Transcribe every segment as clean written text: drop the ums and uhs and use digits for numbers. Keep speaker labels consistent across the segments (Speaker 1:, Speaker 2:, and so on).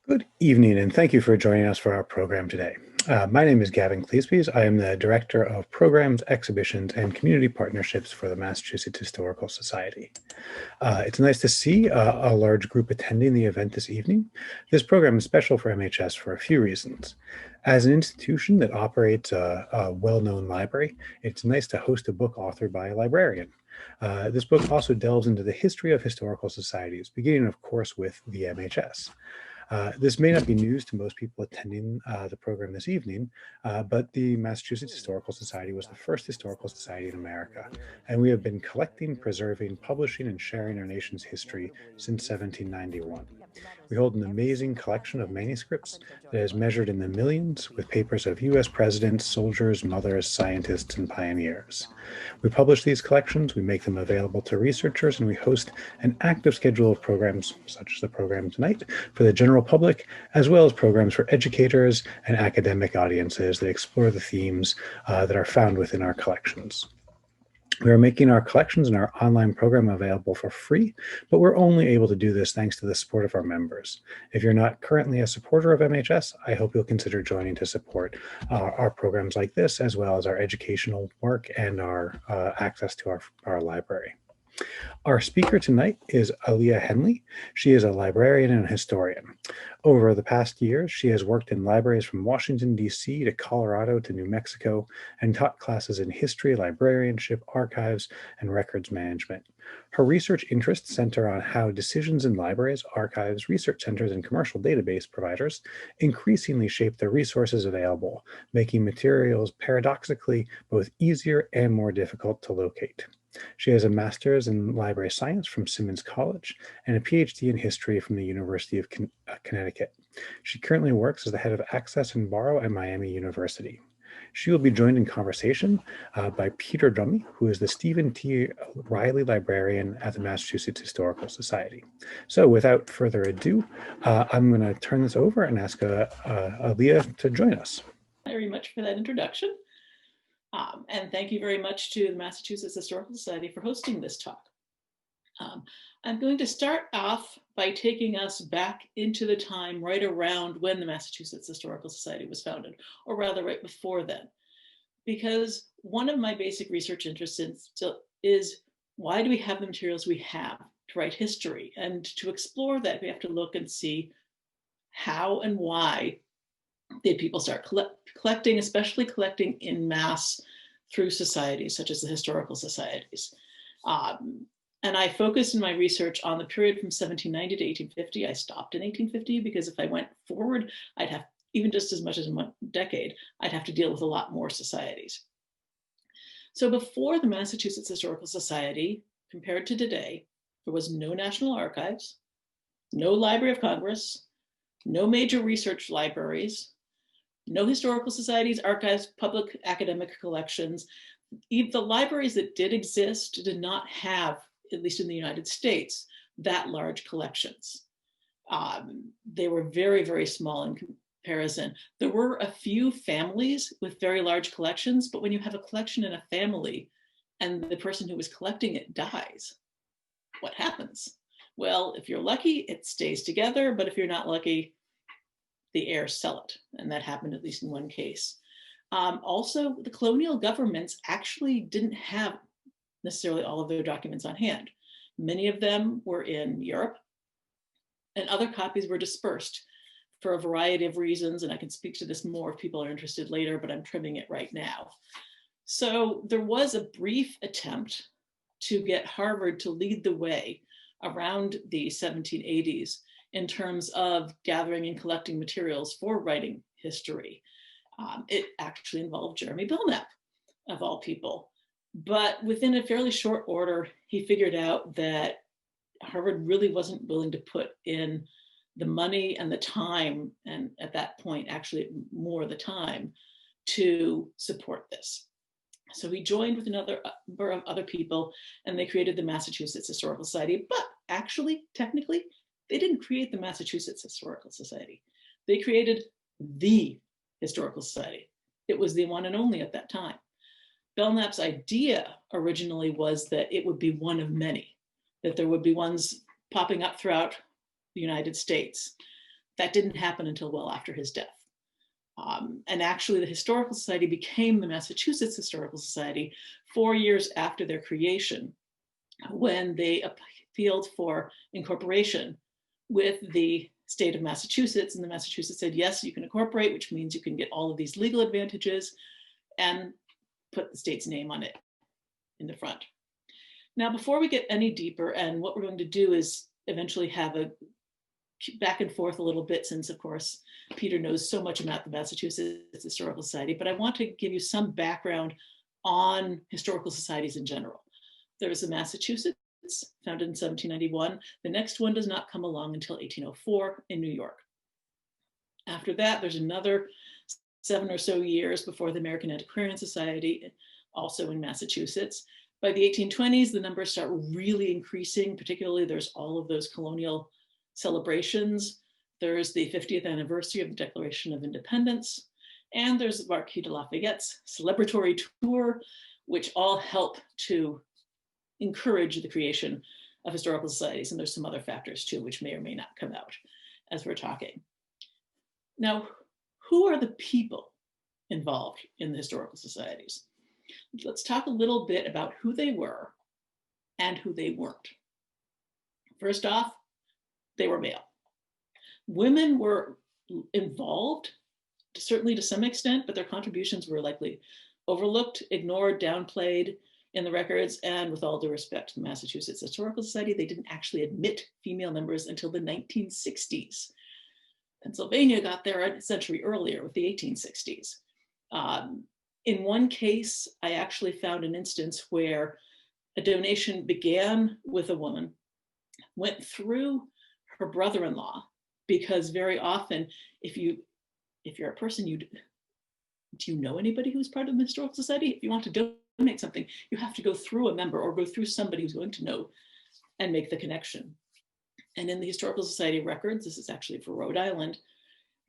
Speaker 1: Good evening, and thank you for joining us for our program today. My name is Gavin Cleespies. I am the Director of Programs, Exhibitions, and Community Partnerships for the Massachusetts Historical Society. It's nice to see a large group attending the event this evening. This program is special for MHS for a few reasons. As an institution that operates a well-known library, it's nice to host a book authored by a librarian. This book also delves into the history of historical societies, beginning, of course, with the MHS. This may not be news to most people attending the program this evening, but the Massachusetts Historical Society was the first historical society in America, and we have been collecting, preserving, publishing, and sharing our nation's history since 1791. We hold an amazing collection of manuscripts that is measured in the millions, with papers of U.S. presidents, soldiers, mothers, scientists, and pioneers. We publish these collections, we make them available to researchers, and we host an active schedule of programs, such as the program tonight, for the general public, as well as programs for educators and academic audiences that explore the themes that are found within our collections. We are making our collections and our online program available for free, but we're only able to do this thanks to the support of our members. If you're not currently a supporter of MHS, I hope you'll consider joining to support our programs like this, as well as our educational work and our access to our library. Our speaker tonight is Alea Henley. She is a librarian and a historian. Over the past years, she has worked in libraries from Washington, D.C. to Colorado to New Mexico and taught classes in history, librarianship, archives, and records management. Her research interests center on how decisions in libraries, archives, research centers, and commercial database providers increasingly shape the resources available, making materials paradoxically both easier and more difficult to locate. She has a master's in library science from Simmons College and a PhD in history from the University of Connecticut. She currently works as the head of Access and Borrow at Miami University. She will be joined in conversation by Peter Drummey, who is the Stephen T. Riley Librarian at the Massachusetts Historical Society. So without further ado, I'm going to turn this over and ask Aaliyah to join us.
Speaker 2: Very much for that introduction. And thank you very much to the Massachusetts Historical Society for hosting this talk. I'm going to start off by taking us back into the time right around when the Massachusetts Historical Society was founded, or rather right before then. Because one of my basic research interests is why do we have the materials we have to write history? And to explore that, we have to look and see how and why did people start collecting, especially collecting in mass through societies such as the historical societies. And I focused in my research on the period from 1790 to 1850. I stopped in 1850 because if I went forward, I'd have, even just as much as 1 decade, I'd have to deal with a lot more societies. So before the Massachusetts Historical Society, compared to today, there was no National Archives, no Library of Congress, no major research libraries, no historical societies, archives, public academic collections. The libraries that did exist did not have, at least in the United States, that large collections. They were very, very small in comparison. There were a few families with very large collections, but when you have a collection in a family and the person who was collecting it dies, what happens? Well, if you're lucky, it stays together, but if you're not lucky, the heirs sell it. And that happened at least in one case. Also, the colonial governments actually didn't have necessarily all of their documents on hand. Many of them were in Europe, and other copies were dispersed for a variety of reasons. And I can speak to this more if people are interested later, but I'm trimming it right now. So there was a brief attempt to get Harvard to lead the way around the 1780s in terms of gathering and collecting materials for writing history. It actually involved Jeremy Belknap, of all people. But within a fairly short order, he figured out that Harvard really wasn't willing to put in the money and the time, and at that point, actually more the time, to support this. So he joined with another number of other people, and they created the Massachusetts Historical Society. But actually, technically, they didn't create the Massachusetts Historical Society. They created the Historical Society. It was the one and only at that time. Belknap's idea originally was that it would be one of many, that there would be ones popping up throughout the United States. that didn't happen until well after his death. And actually, the Historical Society became the Massachusetts Historical Society 4 years after their creation, when they appealed for incorporation with the state of Massachusetts. And the Massachusetts said, yes, you can incorporate, which means you can get all of these legal advantages, and put the state's name on it in the front. Now, before we get any deeper, and what we're going to do is eventually have a back and forth a little bit, since of course Peter knows so much about the Massachusetts Historical Society, but I want to give you some background on historical societies in general. There was the Massachusetts, founded in 1791. The next one does not come along until 1804 in New York. After that, there's another 7 or so years before the American Antiquarian Society, also in Massachusetts. By the 1820s, the numbers start really increasing. Particularly, there's all of those colonial celebrations. There's the 50th anniversary of the Declaration of Independence, and there's the Marquis de Lafayette's celebratory tour, which all help to encourage the creation of historical societies. And there's some other factors too, which may or may not come out as we're talking. Now, who are the people involved in the historical societies? Let's talk a little bit about who they were and who they weren't. First off, they were male. Women were involved, certainly to some extent, but their contributions were likely overlooked, ignored, downplayed in the records. And with all due respect to the Massachusetts Historical Society, they didn't actually admit female members until the 1960s. Pennsylvania got there a century earlier with the 1860s. In one case, I actually found an instance where a donation began with a woman, went through her brother-in-law, because very often, if you're a person, do you know anybody who's part of the Historical Society? If you want to donate something, you have to go through a member or go through somebody who's going to know and make the connection. And in the Historical Society records, this is actually for Rhode Island,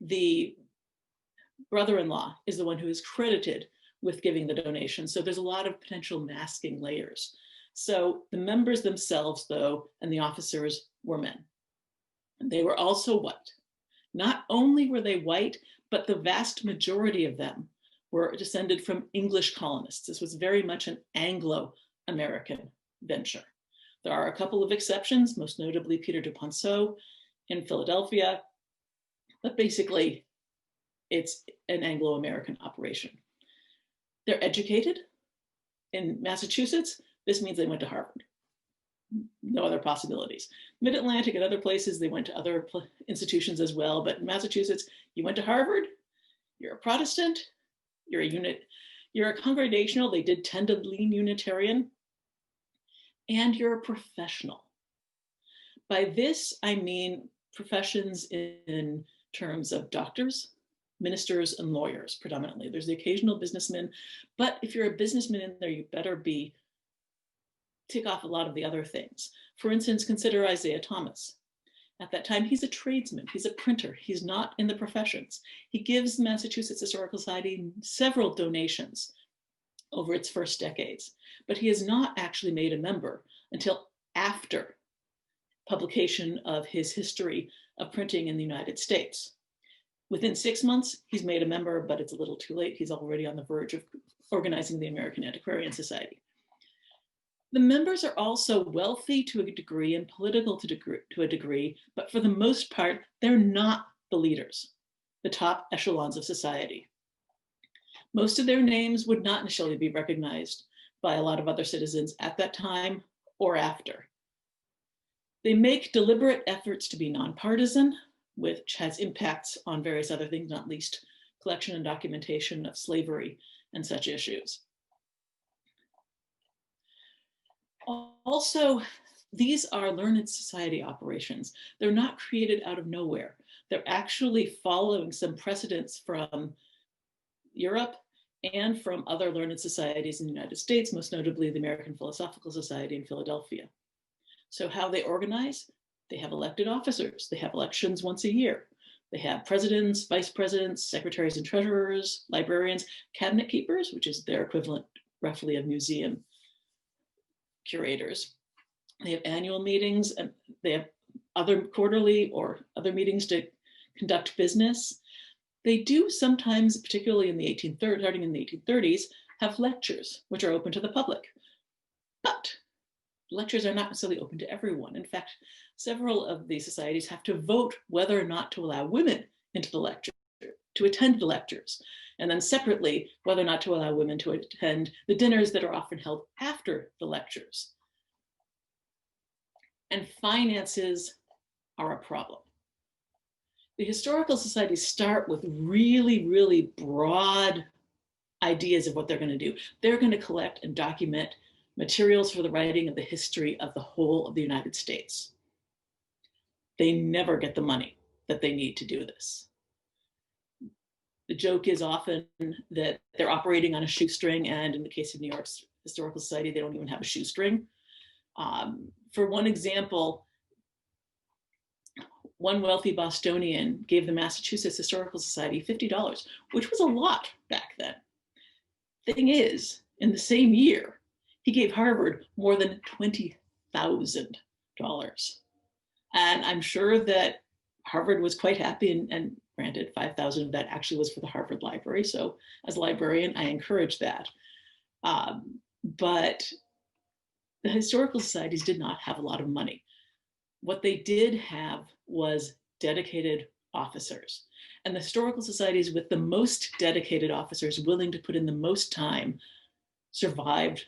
Speaker 2: the brother-in-law is the one who is credited with giving the donation. So there's a lot of potential masking layers. So the members themselves, though, and the officers were men. And they were also white. Not only were they white, but the vast majority of them were descended from English colonists. This was very much an Anglo-American venture. There are a couple of exceptions, most notably Peter de Ponceau in Philadelphia, but basically it's an Anglo-American operation. They're educated. In Massachusetts, this means they went to Harvard. No other possibilities. Mid-Atlantic and other places, they went to other institutions as well, but in Massachusetts, you went to Harvard, you're a Protestant, you're a congregational, they did tend to lean Unitarian, and you're a professional. By this, I mean professions in terms of doctors, ministers, and lawyers predominantly. There's the occasional businessman, but if you're a businessman in there, you better tick off a lot of the other things. For instance, consider Isaiah Thomas. At that time, he's a tradesman, he's a printer, he's not in the professions. He gives the Massachusetts Historical Society several donations over its first decades, but he is not actually made a member until after publication of his history of printing in the United States. Within 6 months, he's made a member, but it's a little too late. He's already on the verge of organizing the American Antiquarian Society. The members are also wealthy to a degree and political to a degree, but for the most part, they're not the leaders, the top echelons of society. Most of their names would not necessarily be recognized by a lot of other citizens at that time or after. They make deliberate efforts to be nonpartisan, which has impacts on various other things, not least collection and documentation of slavery and such issues. Also, these are learned society operations. They're not created out of nowhere. They're actually following some precedents from Europe and from other learned societies in the United States, most notably the American Philosophical Society in Philadelphia. So how they organize, they have elected officers. They have elections once a year. They have presidents, vice presidents, secretaries and treasurers, librarians, cabinet keepers, which is their equivalent roughly of museum curators. They have annual meetings, and they have other quarterly or other meetings to conduct business. They do sometimes, particularly in the 1830s, starting in the 1830s, have lectures which are open to the public. But lectures are not necessarily open to everyone. In fact, several of these societies have to vote whether or not to allow women into the lecture, to attend the lectures, and then separately, whether or not to allow women to attend the dinners that are often held after the lectures. And finances are a problem. The historical societies start with really, really broad ideas of what they're going to do. They're going to collect and document materials for the writing of the history of the whole of the United States. They never get the money that they need to do this. The joke is often that they're operating on a shoestring, and in the case of New York's Historical Society, they don't even have a shoestring. For one example, one wealthy Bostonian gave the Massachusetts Historical Society $50, which was a lot back then. Thing is, in the same year, he gave Harvard more than $20,000. And I'm sure that Harvard was quite happy, and granted, 5,000 of that actually was for the Harvard Library. So as a librarian, I encourage that. But the historical societies did not have a lot of money. What they did have was dedicated officers. And the historical societies with the most dedicated officers willing to put in the most time survived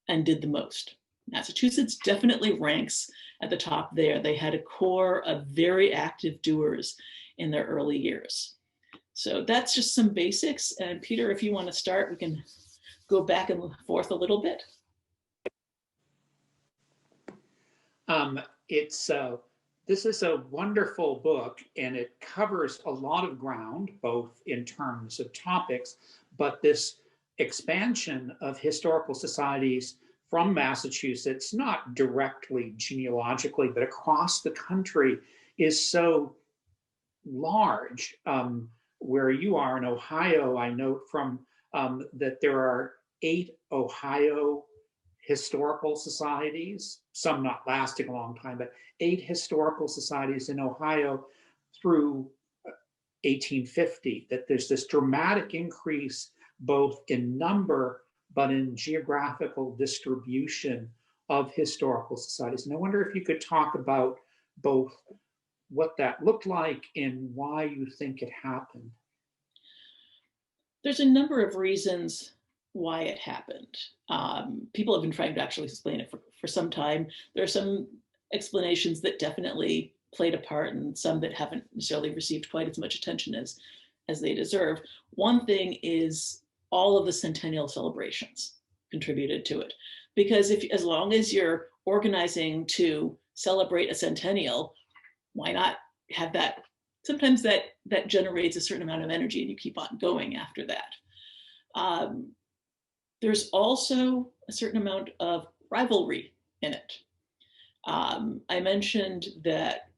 Speaker 2: and did the most. Massachusetts definitely ranks at the top there. They had a core of very active doers in their early years. So that's just some basics. And Peter, if you want to start, we can go back and forth a little bit.
Speaker 3: This is a wonderful book, and it covers a lot of ground, both in terms of topics, but this expansion of historical societies from Massachusetts, not directly genealogically, but across the country, is so large. Where you are in Ohio, I note from that there are 8 Ohio historical societies, some not lasting a long time, but 8 historical societies in Ohio through 1850, that there's this dramatic increase both in number but in geographical distribution of historical societies. And I wonder if you could talk about both what that looked like and why you think it happened.
Speaker 2: There's a number of reasons why it happened. People have been trying to actually explain it for some time. There are some explanations that definitely played a part and some that haven't necessarily received quite as much attention as they deserve. One thing is all of the centennial celebrations contributed to it. Because as long as you're organizing to celebrate a centennial, why not have that? Sometimes that generates a certain amount of energy and you keep on going after that. There's also a certain amount of rivalry in it. I mentioned that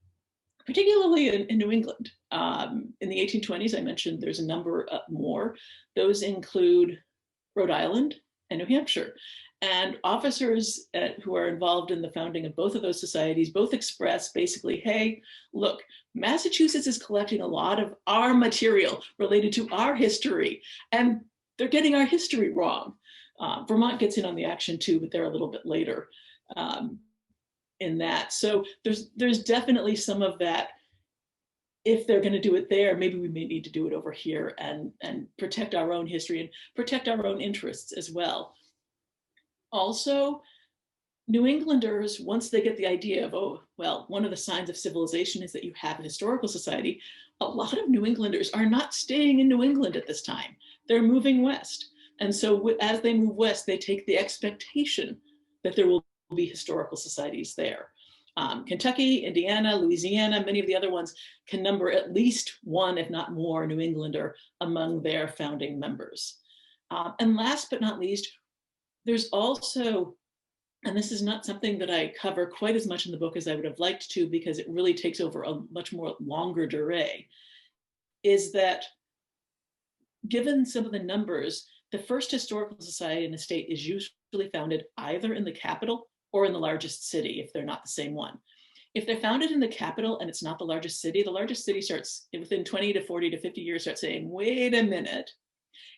Speaker 2: particularly in New England, in the 1820s, I mentioned there's a number more. Those include Rhode Island and New Hampshire. And officers who are involved in the founding of both of those societies both express basically, hey, look, Massachusetts is collecting a lot of our material related to our history, and they're getting our history wrong. Vermont gets in on the action too, but they're a little bit later in that. So there's definitely some of that. If they're going to do it there, maybe we may need to do it over here and protect our own history and protect our own interests as well. Also, New Englanders, once they get the idea of, oh, well, one of the signs of civilization is that you have a historical society, a lot of New Englanders are not staying in New England at this time. They're moving west. And so as they move west, they take the expectation that there will be historical societies there. Kentucky, Indiana, Louisiana, many of the other ones can number at least one, if not more, New Englander among their founding members. And last but not least, there's also, and this is not something that I cover quite as much in the book as I would have liked to because it really takes over a much more longer durée, is that given some of the numbers, the first historical society in a state is usually founded either in the capital or in the largest city, if they're not the same one. If they're founded in the capital and it's not the largest city starts within 20 to 40 to 50 years, starts saying, wait a minute.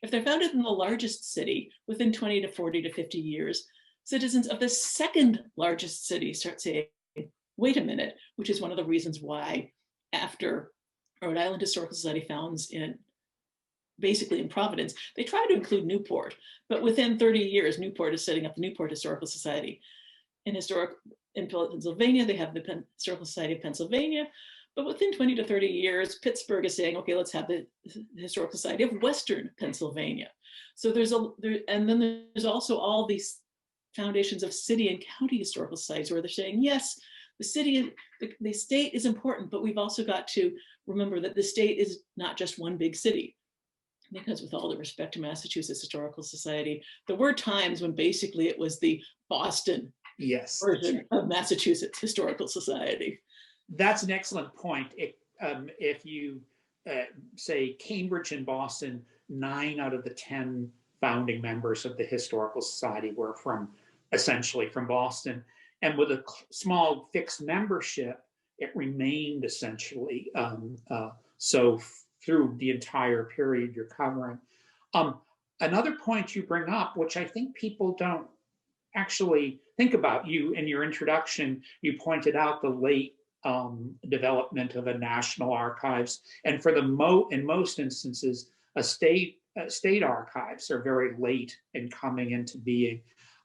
Speaker 2: If they're founded in the largest city within 20 to 40 to 50 years, citizens of the second largest city start saying, wait a minute, which is one of the reasons why after Rhode Island Historical Society founds basically in Providence, they try to include Newport, but within 30 years, Newport is setting up the Newport Historical Society. In Pennsylvania, they have the Historical Society of Pennsylvania, but within 20 to 30 years, Pittsburgh is saying, okay, let's have the Historical Society of Western Pennsylvania. So and then there's also all these foundations of city and county historical societies where they're saying, yes, the state is important, but we've also got to remember that the state is not just one big city. Because with all due respect to Massachusetts Historical Society, there were times when basically it was the Boston version of Massachusetts Historical Society.
Speaker 3: That's an excellent point. If you say Cambridge and Boston, 9 out of the 10 founding members of the Historical Society were essentially from Boston. And with a small fixed membership, it remained essentially so through the entire period you're covering. Another point you bring up, which I think people don't actually think about, you in your introduction, you pointed out the late development of a national archives, and for in most instances, state archives are very late in coming into being.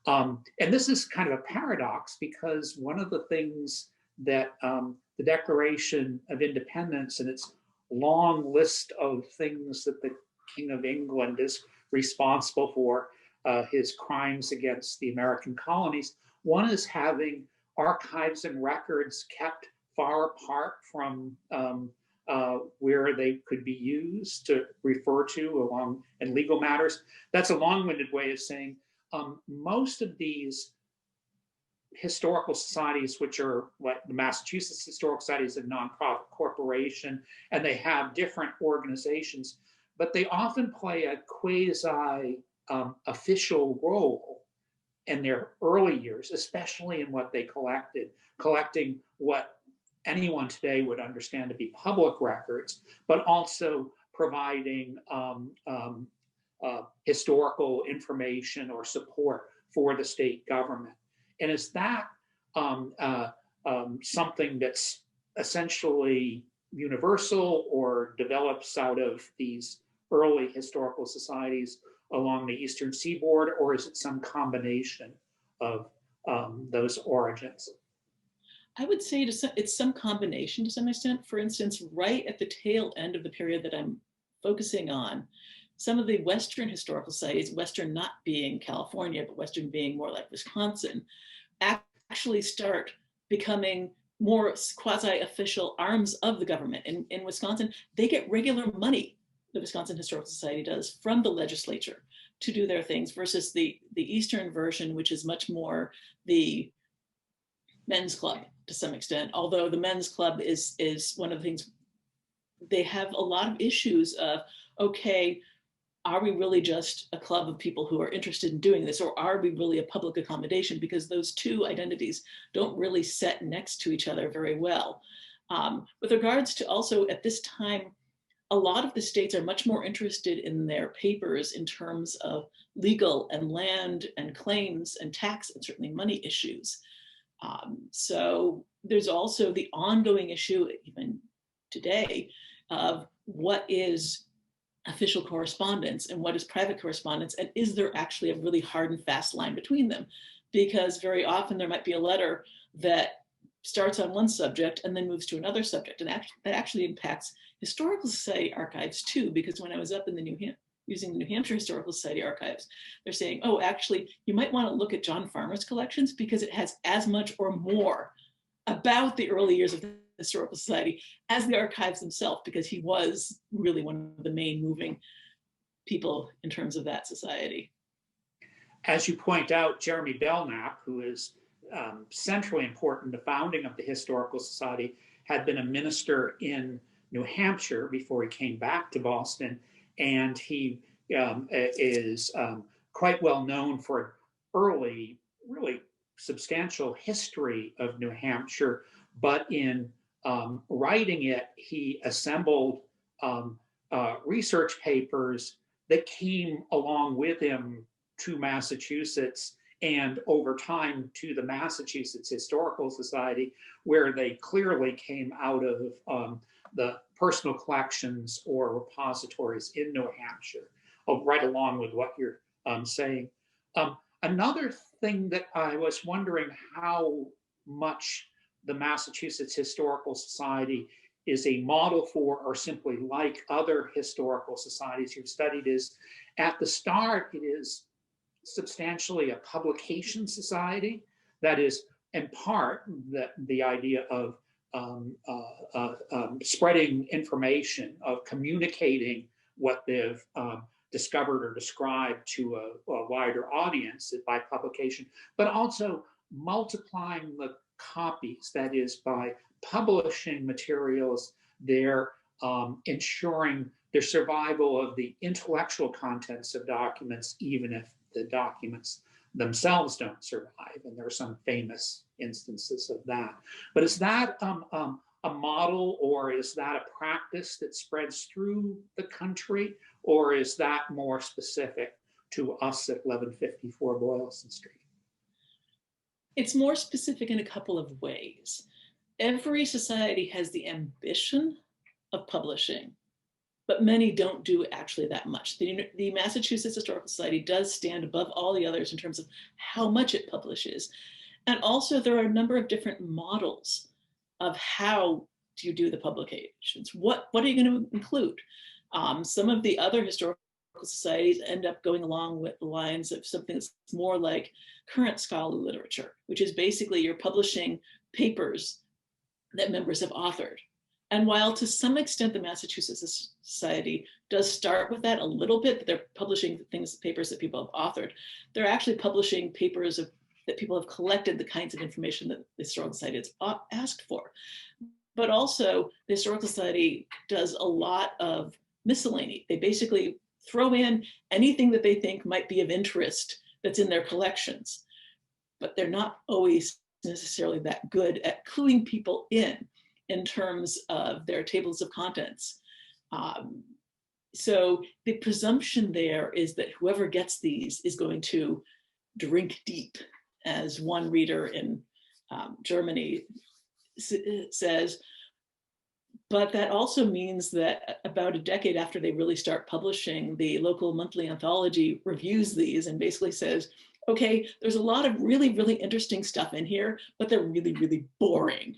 Speaker 3: And this is kind of a paradox, because one of the things that the Declaration of Independence and its long list of things that the King of England is responsible for, his crimes against the American colonies, one is having archives and records kept far apart from where they could be used to refer to along in legal matters. That's a long-winded way of saying most of these historical societies, which are what the Massachusetts Historical Society is, a nonprofit corporation, and they have different organizations, but they often play a quasi official role in their early years, especially in what they collecting what anyone today would understand to be public records, but also providing historical information or support for the state government. And is that something that's essentially universal or develops out of these early historical societies along the Eastern Seaboard, or is it some combination of those origins?
Speaker 2: I would say it's some combination to some extent. For instance, right at the tail end of the period that I'm focusing on, some of the Western historical societies, Western not being California, but Western being more like Wisconsin, actually start becoming more quasi-official arms of the government. In Wisconsin, they get regular money, the Wisconsin Historical Society does, from the legislature to do their things, versus the Eastern version, which is much more the men's club to some extent. Although the men's club is one of the things, they have a lot of issues of, okay, are we really just a club of people who are interested in doing this, or are we really a public accommodation? Because those two identities don't really set next to each other very well. With regards to also at this time, a lot of the states are much more interested in their papers in terms of legal and land and claims and tax and certainly money issues. So there's also the ongoing issue, even today, of what is official correspondence and what is private correspondence, and is there actually a really hard and fast line between them? Because very often there might be a letter that starts on one subject and then moves to another subject, and that actually impacts historical society archives too. Because when I was up in using the New Hampshire Historical Society archives, they're saying, oh, actually, you might want to look at John Farmer's collections because it has as much or more about the early years of the Historical Society as the archives themselves, because he was really one of the main moving people in terms of that society.
Speaker 3: As you point out, Jeremy Belknap, who is centrally important in the founding of the Historical Society, had been a minister in New Hampshire before he came back to Boston, and he is quite well known for early, really substantial history of New Hampshire, but in writing it, he assembled research papers that came along with him to Massachusetts and over time to the Massachusetts Historical Society, where they clearly came out of the personal collections or repositories in New Hampshire, right along with what you're saying. Another thing that I was wondering how much the Massachusetts Historical Society is a model for or simply like other historical societies you've studied is, at the start, it is substantially a publication society. That is, in part, the idea of spreading information, of communicating what they've discovered or described to a wider audience by publication, but also multiplying the copies. That is, by publishing materials, they're ensuring the survival of the intellectual contents of documents, even if the documents themselves don't survive. And there are some famous instances of that. But is that a model, or is that a practice that spreads through the country, or is that more specific to us at 1154 Boylston Street?
Speaker 2: It's more specific in a couple of ways. Every society has the ambition of publishing, but many don't do actually that much. The Massachusetts Historical Society does stand above all the others in terms of how much it publishes. And also there are a number of different models of how do you do the publications. What are you going to include? Some of the other historical societies end up going along with the lines of something that's more like current scholarly literature, which is basically you're publishing papers that members have authored. And while to some extent the Massachusetts Society does start with that a little bit, they're publishing papers that people have authored, they're actually publishing papers that people have collected the kinds of information that the Historical Society has asked for. But also the Historical Society does a lot of miscellany. They basically throw in anything that they think might be of interest that's in their collections, but they're not always necessarily that good at cluing people in terms of their tables of contents. So the presumption there is that whoever gets these is going to drink deep, as one reader in Germany says. But that also means that about a decade after they really start publishing, the local monthly anthology reviews these and basically says, okay, there's a lot of really, really interesting stuff in here, but they're really, really boring.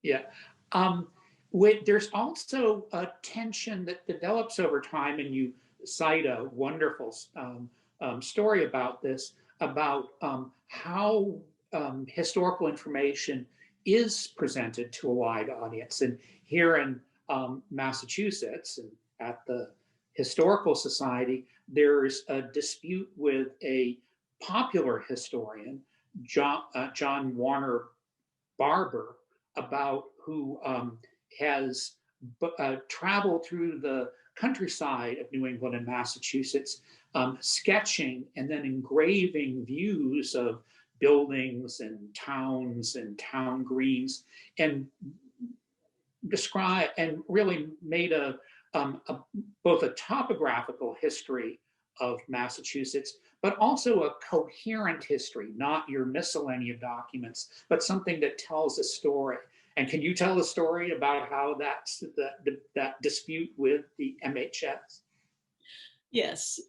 Speaker 3: Yeah. There's also a tension that develops over time, and you cite a wonderful story about this, about how historical information is presented to a wide audience. And here in Massachusetts, and at the Historical Society, there's a dispute with a popular historian, John Warner Barber, about who has traveled through the countryside of New England and Massachusetts, sketching and then engraving views of buildings and towns and town greens, and describe and really made both a topographical history of Massachusetts, but also a coherent history, not your miscellany of documents, but something that tells a story. And can you tell a story about how that dispute with the MHS?
Speaker 2: Yes,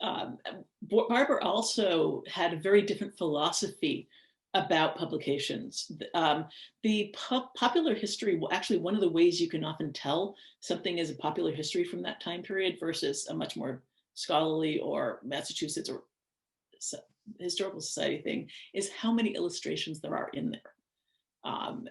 Speaker 2: Barber also had a very different philosophy about publications. The popular history, actually one of the ways you can often tell something is a popular history from that time period versus a much more scholarly or Massachusetts or Historical Society thing, is how many illustrations there are in there.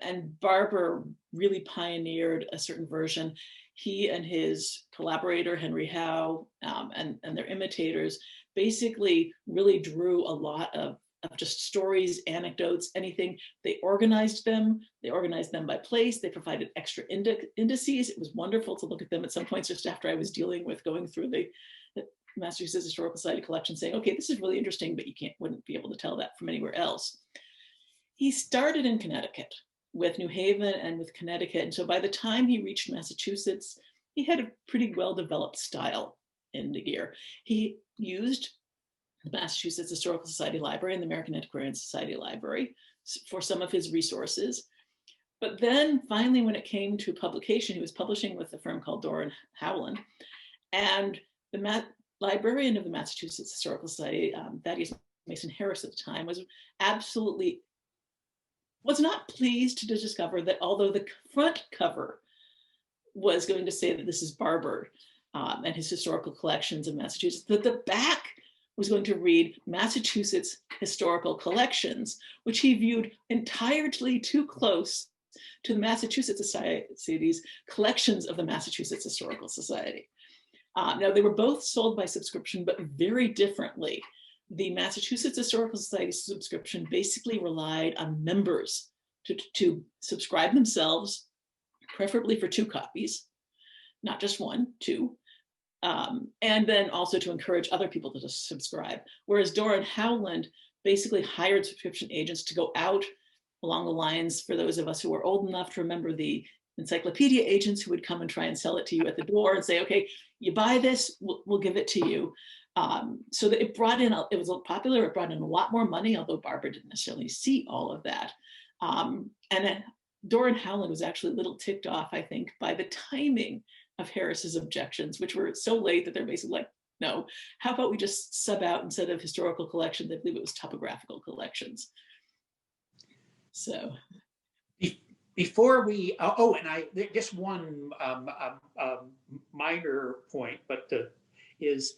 Speaker 2: And Barber really pioneered a certain version. He and his collaborator, Henry Howe, and their imitators basically really drew a lot of just stories, anecdotes, anything. They organized them by place. They provided extra indices. It was wonderful to look at them at some points just after I was dealing with going through the Massachusetts Historical Society collection, saying, okay, this is really interesting, but you wouldn't be able to tell that from anywhere else. he started in Connecticut with New Haven and with Connecticut. And so by the time he reached Massachusetts, he had a pretty well-developed style in the gear. He used the Massachusetts Historical Society Library and the American Antiquarian Society Library for some of his resources. But then finally, when it came to publication, he was publishing with a firm called Doran Howland. And the librarian of the Massachusetts Historical Society, Thaddeus Mason Harris at the time, was not pleased to discover that although the front cover was going to say that this is Barber and his historical collections of Massachusetts, that the back was going to read Massachusetts Historical Collections, which he viewed entirely too close to the Massachusetts Society's collections of the Massachusetts Historical Society. Now, they were both sold by subscription, but very differently. The Massachusetts Historical Society subscription basically relied on members to subscribe themselves, preferably for 2 copies, not just 1, 2, and then also to encourage other people to subscribe. Whereas Doran Howland basically hired subscription agents to go out along the lines, for those of us who are old enough to remember the encyclopedia agents who would come and try and sell it to you at the door and say, okay, you buy this, we'll give it to you. So that it was popular, it brought in a lot more money, although Barbara didn't necessarily see all of that. And then Doran Howland was actually a little ticked off, I think, by the timing of Harris's objections, which were so late that they're basically like, no, how about we just sub out, instead of historical collections, I believe it was topographical collections. So.
Speaker 3: Before we, just one minor point, but is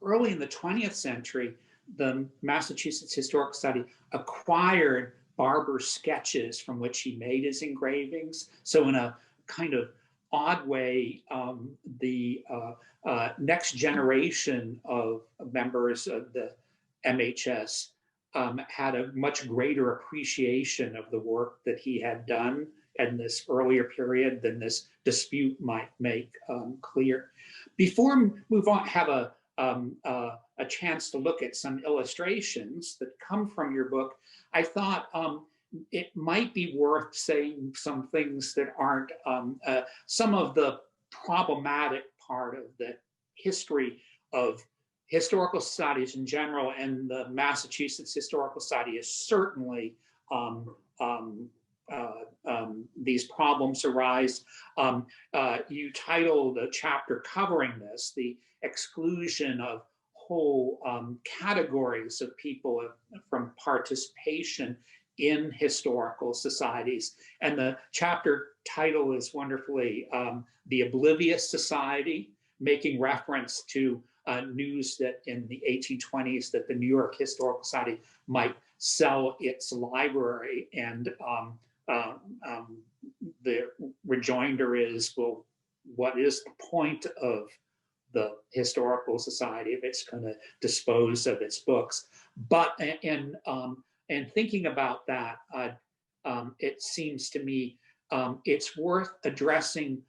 Speaker 3: early in the 20th century, the Massachusetts Historical Society acquired Barber's sketches from which he made his engravings. So in a kind of odd way, the next generation of members of the MHS had a much greater appreciation of the work that he had done in this earlier period than this dispute might make clear. Before we move on, have a chance to look at some illustrations that come from your book, I thought it might be worth saying some things that aren't some of the problematic part of the history of historical societies in general, and the Massachusetts Historical Society is certainly these problems arise. You titled a chapter covering this, the exclusion of whole categories of people from participation in historical societies. And the chapter title is wonderfully The Oblivious Society, making reference to news that in the 1820s that the New York Historical Society might sell its library, and the rejoinder is, well, what is the point of the Historical Society if it's going to dispose of its books? But and thinking about that, it seems to me it's worth addressing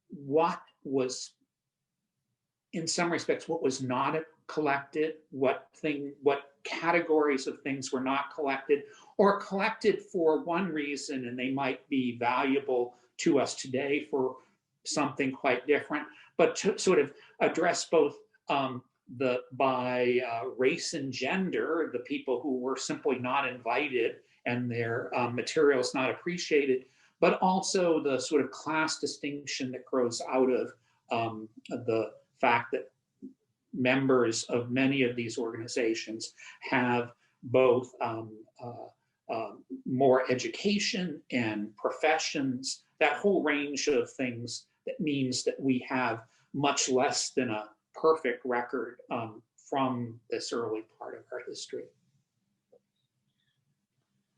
Speaker 3: what was, in some respects, what was not collected, what categories of things were not collected, or collected for one reason and they might be valuable to us today for something quite different, but to sort of address both by race and gender, the people who were simply not invited and their materials not appreciated, but also the sort of class distinction that grows out of the fact that members of many of these organizations have both more education and professions, that whole range of things that means that we have much less than a perfect record from this early part of our history.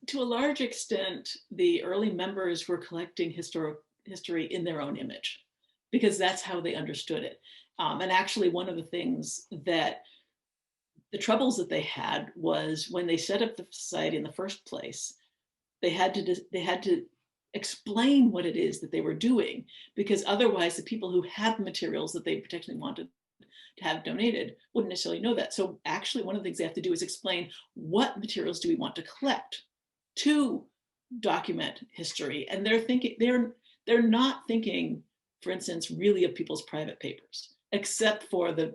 Speaker 2: To a large extent, the early members were collecting history in their own image, because that's how they understood it. And actually, one of the things that the troubles that they had was when they set up the society in the first place, they had to explain what it is that they were doing, because otherwise the people who had materials that they potentially wanted to have donated wouldn't necessarily know that. So actually, one of the things they have to do is explain, what materials do we want to collect? to document history. And they're not thinking, for instance, really of people's private papers, except for the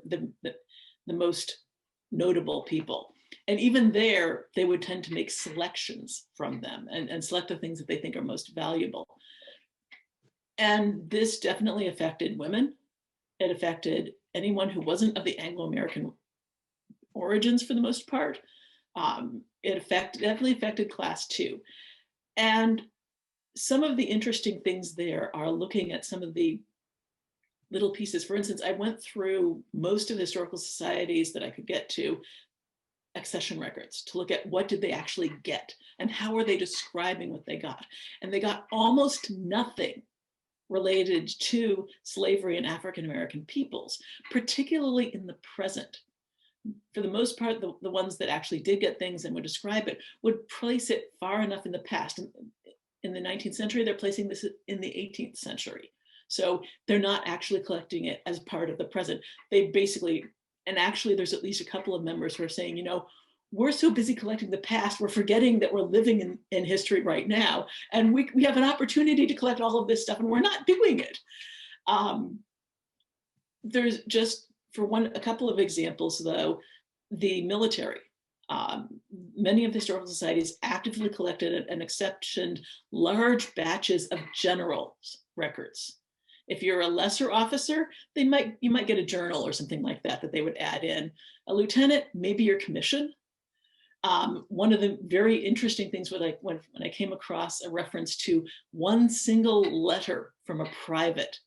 Speaker 2: most notable people. And even there, they would tend to make selections from them and select the things that they think are most valuable. And this definitely affected women. It affected anyone who wasn't of the Anglo-American origins for the most part. It definitely affected class too. And some of the interesting things there are looking at some of the little pieces. For instance, I went through most of the historical societies that I could get to accession records to look at what did they actually get and how are they describing what they got. And they got almost nothing related to slavery and African-American peoples, particularly in the present. For the most part, the ones that actually did get things and would describe it would place it far enough in the past. In the 19th century, they're placing this in the 18th century. So they're not actually collecting it as part of the present. They basically, and actually there's at least a couple of members who are saying, you know, we're so busy collecting the past, we're forgetting that we're living in history right now. And we have an opportunity to collect all of this stuff and we're not doing it. There's just, for a couple of examples though, the military. Many of the historical societies actively collected and exceptioned large batches of generals' records. If you're a lesser officer, you might get a journal or something like that they would add in. A lieutenant, maybe your commission. One of the very interesting things when I came across a reference to one single letter from a private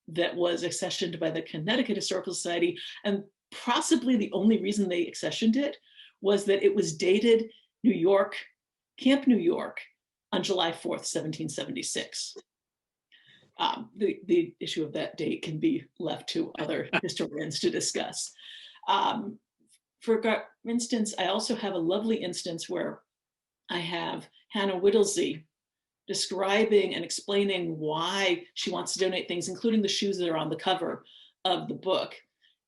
Speaker 2: that was accessioned by the Connecticut Historical Society, and possibly the only reason they accessioned it was that it was dated New York, Camp New York, on July 4th, 1776. The issue of that date can be left to other historians to discuss. For instance, I also have a lovely instance where I have Hannah Whittlesey describing and explaining why she wants to donate things, including the shoes that are on the cover of the book.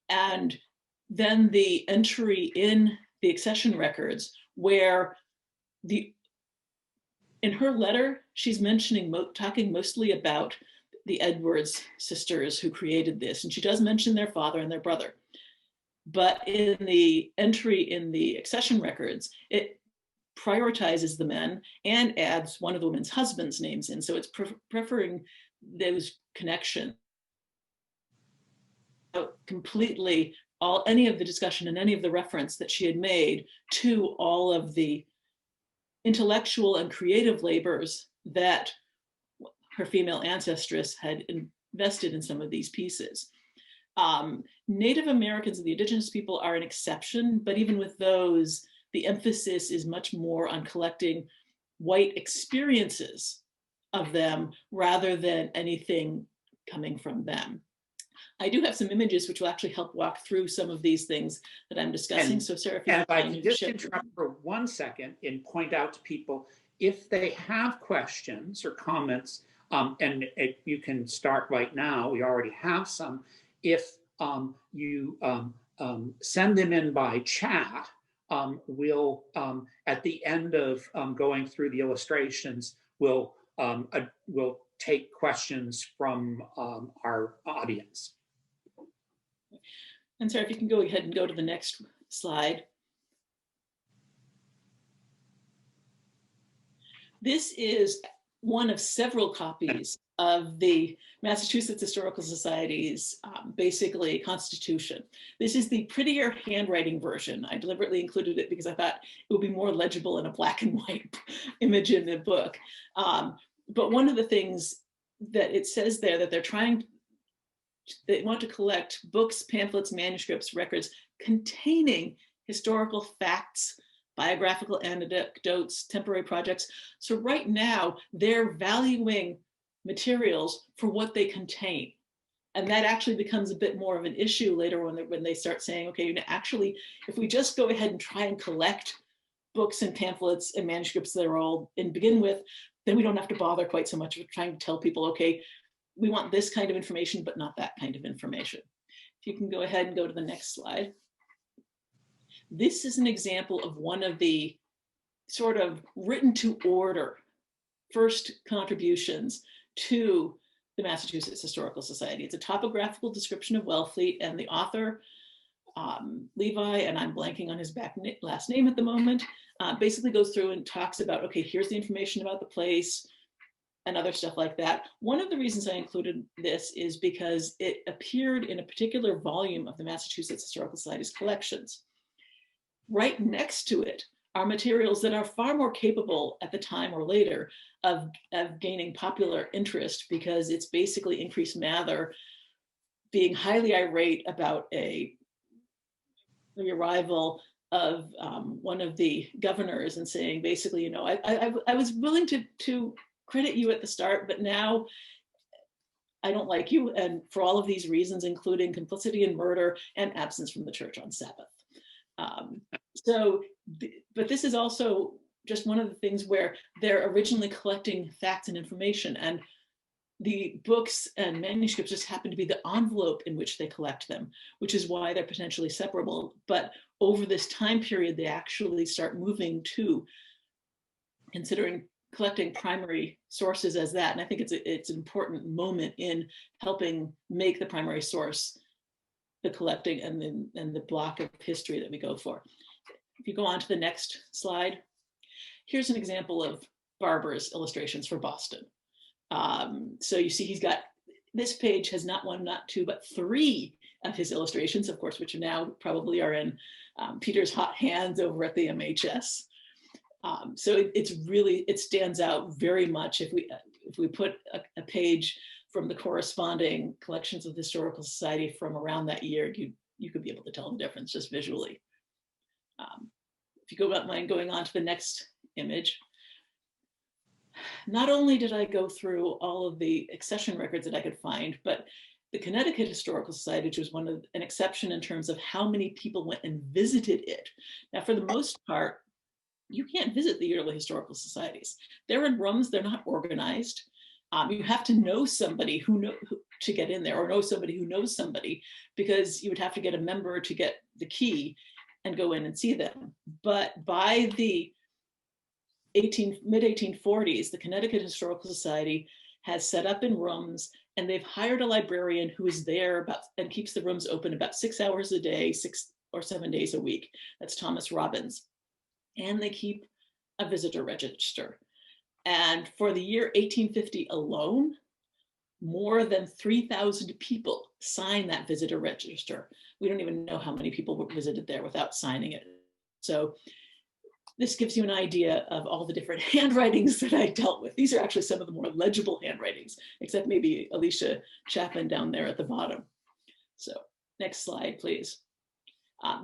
Speaker 2: And then the entry in the accession records where in her letter, she's talking mostly about the Edwards sisters who created this. And she does mention their father and their brother. But in the entry in the accession records, it prioritizes the men and adds one of the women's husbands' names in. So it's preferring those connections completely, any of the discussion and any of the reference that she had made to all of the intellectual and creative labors that her female ancestress had invested in some of these pieces. Native Americans and the indigenous people are an exception, but even with those, the emphasis is much more on collecting white experiences of them rather than anything coming from them. I do have some images which will actually help walk through some of these things that I'm discussing. So Sarah, if you
Speaker 3: and I can just interrupt for 1 second and point out to people, if they have questions or comments, you can start right now, we already have some. If you send them in by chat, we'll, at the end of going through the illustrations, we'll take questions from our audience.
Speaker 2: And Sarah, if you can go ahead and go to the next slide. This is one of several copies of the Massachusetts Historical Society's basically constitution. This is the prettier handwriting version. I deliberately included it because I thought it would be more legible in a black and white image in the book. But one of the things that it says there that they want to collect books, pamphlets, manuscripts, records containing historical facts, biographical anecdotes, temporary projects. So right now they're valuing materials for what they contain. And that actually becomes a bit more of an issue later when they start saying, okay, actually, if we just go ahead and try and collect books and pamphlets and manuscripts that are all in begin with, then we don't have to bother quite so much with trying to tell people, okay, we want this kind of information, but not that kind of information. If you can go ahead and go to the next slide. This is an example of one of the sort of written to order first contributions to the Massachusetts Historical Society. It's a topographical description of Wellfleet, and the author, Levi, and I'm blanking on his last name at the moment, basically goes through and talks about, okay, here's the information about the place and other stuff like that. One of the reasons I included this is because it appeared in a particular volume of the Massachusetts Historical Society's collections. Right next to it are materials that are far more capable at the time or later of gaining popular interest, because it's basically Increase Mather being highly irate about the arrival of one of the governors and saying basically, you know, I was willing to credit you at the start, but now I don't like you, and for all of these reasons, including complicity in murder and absence from the church on Sabbath. But this is also just one of the things where they're originally collecting facts and information, and the books and manuscripts just happen to be the envelope in which they collect them, which is why they're potentially separable. But over this time period, they actually start moving to considering collecting primary sources as that. And I think it's an important moment in helping make the primary source the collecting and the block of history that we go for. If you go on to the next slide, here's an example of Barber's illustrations for Boston. So you see he's got, this page has not one, not two, but three of his illustrations, of course, which now probably are in Peter's hot hands over at the MHS. So it stands out very much. If we put a page from the corresponding collections of the Historical Society from around that year, you could be able to tell the difference just visually. If you don't mind going on to the next image, not only did I go through all of the accession records that I could find, but the Connecticut Historical Society, which was an exception in terms of how many people went and visited it. Now, for the most part, you can't visit the yearly historical societies. They're in rooms, they're not organized. You have to know somebody to get in there, or know somebody who knows somebody, because you would have to get a member to get the key and go in and see them. But by the mid-1840s, the Connecticut Historical Society has set up in rooms, and they've hired a librarian who is there and keeps the rooms open about 6 hours a day, 6 or 7 days a week. That's Thomas Robbins. And they keep a visitor register. And for the year 1850 alone, more than 3,000 people signed that visitor register. We don't even know how many people visited there without signing it. So this gives you an idea of all the different handwritings that I dealt with. These are actually some of the more legible handwritings, except maybe Alicia Chapman down there at the bottom. So next slide, please.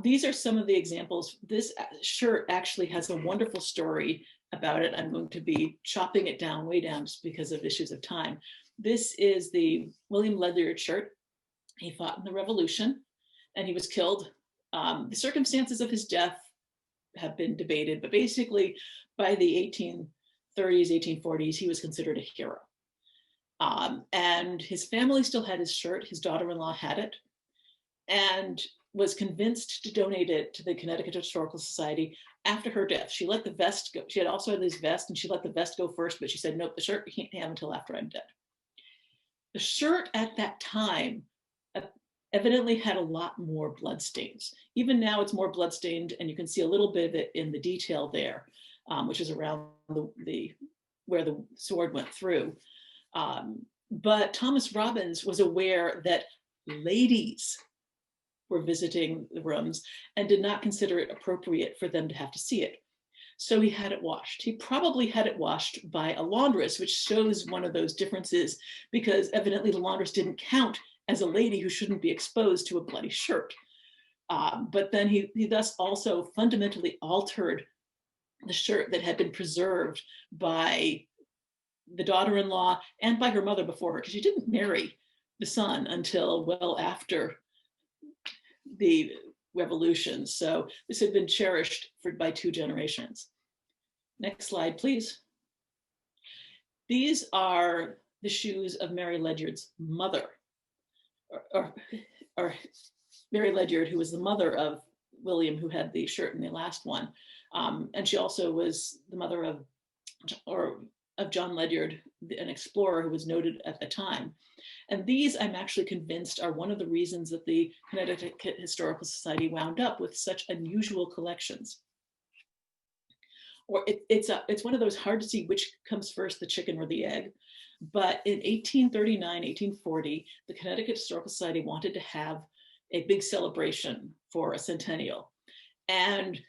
Speaker 2: These are some of the examples. This shirt actually has a wonderful story about it. I'm going to be chopping it down, way down, just because of issues of time. This is the William Ledliard shirt. He fought in the Revolution and he was killed. The circumstances of his death have been debated, but basically by the 1830s, 1840s, he was considered a hero. And his family still had his shirt. His daughter-in-law had it and was convinced to donate it to the Connecticut Historical Society after her death. She let the vest go. She had also had this vest, and she let the vest go first, but she said, nope, the shirt you can't have until after I'm dead. The shirt at that time evidently had a lot more bloodstains. Even now it's more bloodstained, and you can see a little bit of it in the detail there, which is around where the sword went through. But Thomas Robbins was aware that ladies were visiting the rooms and did not consider it appropriate for them to have to see it. So he had it washed. He probably had it washed by a laundress, which shows one of those differences, because evidently the laundress didn't count as a lady who shouldn't be exposed to a bloody shirt. But then he thus also fundamentally altered the shirt that had been preserved by the daughter-in-law and by her mother before her, because she didn't marry the son until well after the Revolution. So this had been cherished by 2 generations. Next slide, please. These are the shoes of Mary Ledliard's mother, or Mary Ledliard, who was the mother of William, who had the shirt in the last one. And she also was the mother of John Ledliard, an explorer who was noted at the time. And these, I'm actually convinced, are one of the reasons that the Connecticut Historical Society wound up with such unusual collections. Or it's one of those hard to see which comes first, the chicken or the egg. But in 1839, 1840, the Connecticut Historical Society wanted to have a big celebration for a centennial. And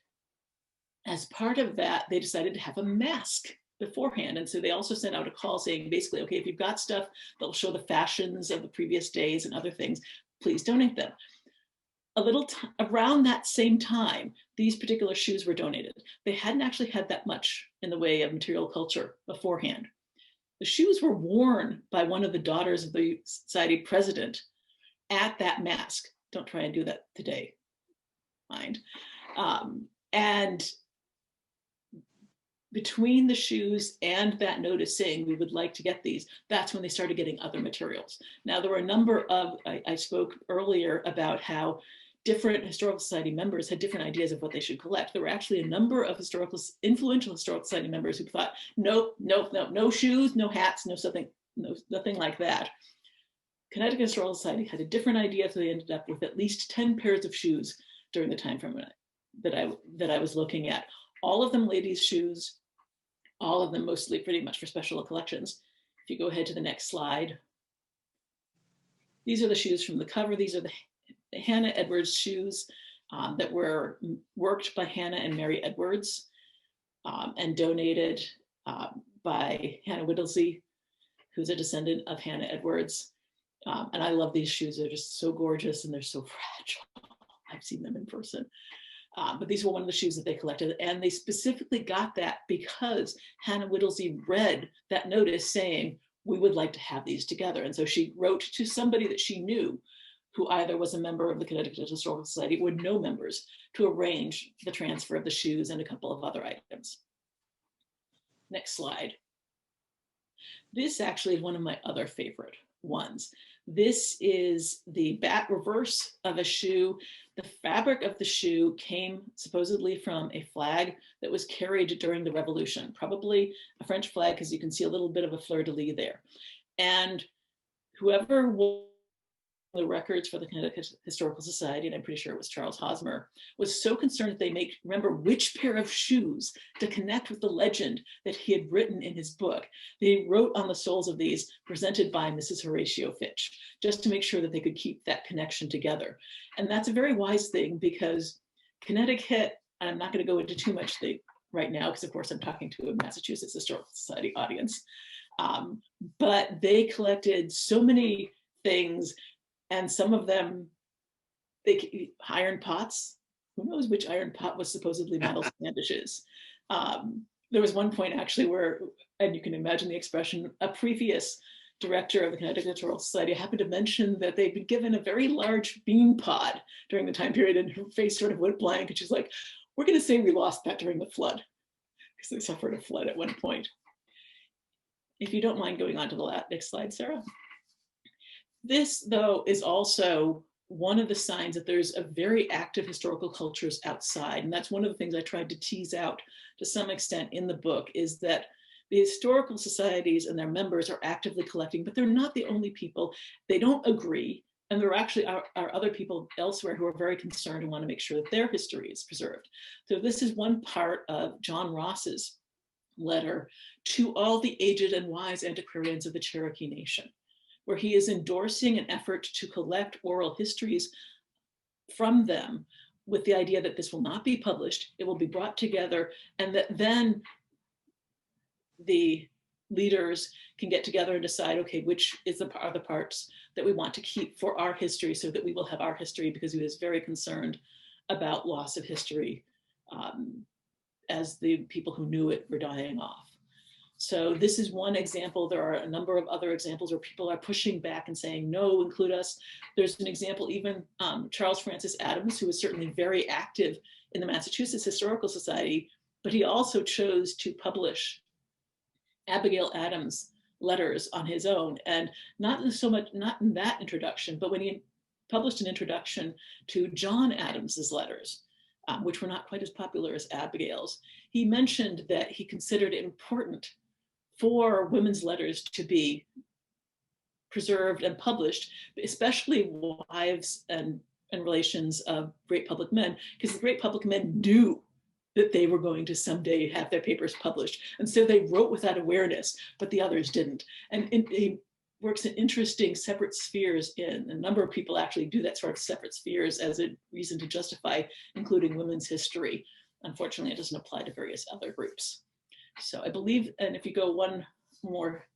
Speaker 2: as part of that, they decided to have a masque beforehand. And so they also sent out a call saying, basically, okay, if you've got stuff that'll show the fashions of the previous days and other things, please donate them. Around that same time, these particular shoes were donated. They hadn't actually had that much in the way of material culture beforehand. The shoes were worn by one of the daughters of the society president at that masque. Don't try and do that today, mind. And between the shoes and that notice saying we would like to get these, that's when they started getting other materials. Now, there were a number of, I spoke earlier about how different historical society members had different ideas of what they should collect. There were actually a number of influential historical society members who thought, no shoes, no hats, nothing like that. Connecticut Historical Society had a different idea, so they ended up with at least 10 pairs of shoes during the time frame that I was looking at. All of them ladies' shoes, all of them mostly pretty much for special collections. If you go ahead to the next slide, these are the shoes from the cover. These are the Hannah Edwards shoes that were worked by Hannah and Mary Edwards and donated by Hannah Whittlesey, who's a descendant of Hannah Edwards. And I love these shoes. They're just so gorgeous and they're so fragile. I've seen them in person. But these were one of the shoes that they collected. And they specifically got that because Hannah Whittlesey read that notice saying, we would like to have these together. And so she wrote to somebody that she knew who either was a member of the Connecticut Historical Society or no members to arrange the transfer of the shoes and a couple of other items. Next slide. This actually is one of my other favorite ones. This is the back reverse of a shoe. The fabric of the shoe came supposedly from a flag that was carried during the Revolution, probably a French flag, because you can see a little bit of a fleur-de-lis there. And whoever won the records for the Connecticut Historical Society, and I'm pretty sure it was Charles Hosmer, was so concerned that they remember which pair of shoes to connect with the legend that he had written in his book. They wrote on the soles of these, presented by Mrs. Horatio Fitch, just to make sure that they could keep that connection together. And that's a very wise thing because Connecticut, and I'm not going to go into too much right now, because of course I'm talking to a Massachusetts Historical Society audience, but they collected so many things. And some of them, iron pots, who knows which iron pot was supposedly Miles Standish's. There was one point actually where, and you can imagine the expression, a previous director of the Connecticut Historical Society happened to mention that they'd been given a very large bean pod during the time period, and her face sort of went blank, and she's like, we're gonna say we lost that during the flood, because they suffered a flood at one point. If you don't mind going on to the next slide, Sarah. This, though, is also one of the signs that there's a very active historical cultures outside. And that's one of the things I tried to tease out to some extent in the book, is that the historical societies and their members are actively collecting, but they're not the only people. They don't agree. And there actually are other people elsewhere who are very concerned and want to make sure that their history is preserved. So this is one part of John Ross's letter to all the aged and wise antiquarians of the Cherokee Nation, where he is endorsing an effort to collect oral histories from them with the idea that this will not be published, it will be brought together, and that then the leaders can get together and decide, okay, which are the parts that we want to keep for our history so that we will have our history, because he was very concerned about loss of history as the people who knew it were dying off. So this is one example. There are a number of other examples where people are pushing back and saying, no, include us. There's an example, even Charles Francis Adams, who was certainly very active in the Massachusetts Historical Society, but he also chose to publish Abigail Adams' letters on his own. And not in that introduction, but when he published an introduction to John Adams's letters, which were not quite as popular as Abigail's. He mentioned that he considered it important for women's letters to be preserved and published, especially wives and relations of great public men, because the great public men knew that they were going to someday have their papers published. And so they wrote with that awareness, but the others didn't. And he works in interesting separate spheres in, a number of people actually do that sort of separate spheres as a reason to justify including women's history. Unfortunately, it doesn't apply to various other groups. So I believe, and if you go one more,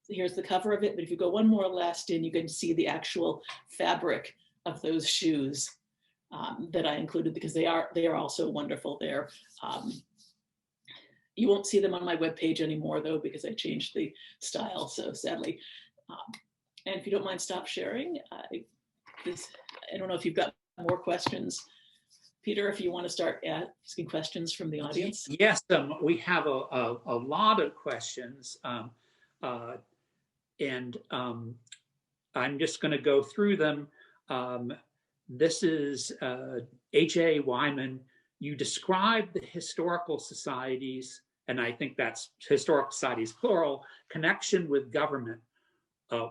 Speaker 2: here's the cover of it, but if you go one more last in, you can see the actual fabric of those shoes that I included, because they are also wonderful there. You won't see them on my webpage anymore though, because I changed the style, so sadly. And if you don't mind stop sharing, I don't know if you've got more questions. Peter, if you want to start asking questions from the audience.
Speaker 3: Yes, we have a lot of questions. And I'm just going to go through them. This is H.A. Wyman. You describe the historical societies, and I think that's historical societies, plural, connection with government.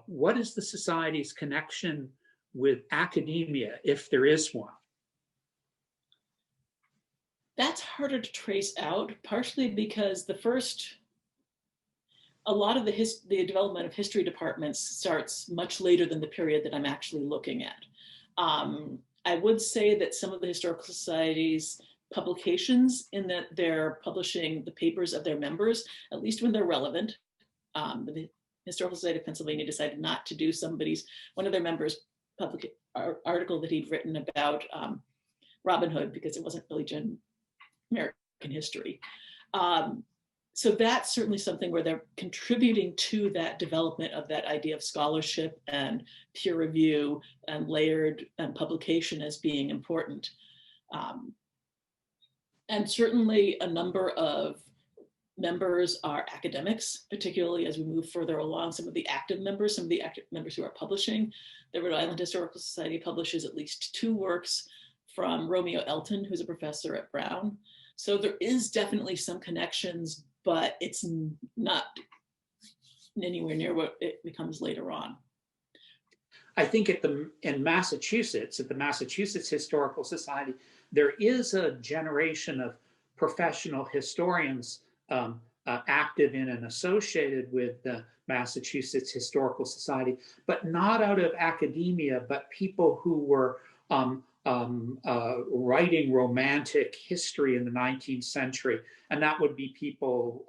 Speaker 3: What is the society's connection with academia, if there is one?
Speaker 2: That's harder to trace out, partially because a lot of the development of history departments starts much later than the period that I'm actually looking at. I would say that some of the historical societies' publications, in that they're publishing the papers of their members, at least when they're relevant. The Historical Society of Pennsylvania decided not to do one of their members' public article that he'd written about Robin Hood, because it wasn't really American history. So that's certainly something where they're contributing to that development of that idea of scholarship and peer review and layered and publication as being important. And certainly a number of members are academics, particularly as we move further along. Some of the active members who are publishing. The Rhode Island Historical Society publishes at least 2 works from Romeo Elton, who's a professor at Brown. So there is definitely some connections, but it's not anywhere near what it becomes later on.
Speaker 3: I think in Massachusetts, at the Massachusetts Historical Society, there is a generation of professional historians active in and associated with the Massachusetts Historical Society, but not out of academia, but people who were writing romantic history in the 19th century. And that would be people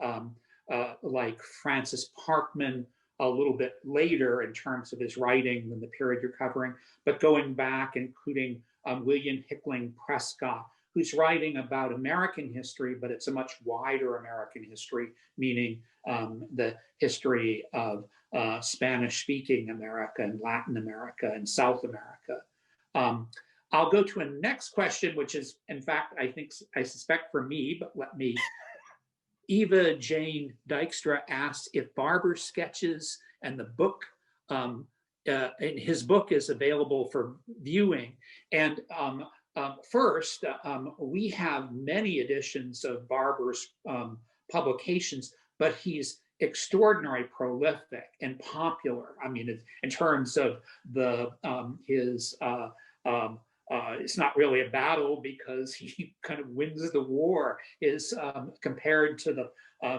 Speaker 3: like Francis Parkman, a little bit later in terms of his writing than the period you're covering, but going back, including William Hickling Prescott, who's writing about American history, but it's a much wider American history, meaning the history of Spanish-speaking America and Latin America and South America. I'll go to a next question, which is, in fact, I suspect for me, but let me. Eva Jane Dykstra asks if Barber's sketches and the book, his book is available for viewing. And first, we have many editions of Barber's publications, but he's extraordinarily prolific and popular. I mean, in terms of his it's not really a battle because he kind of wins the war, is compared to the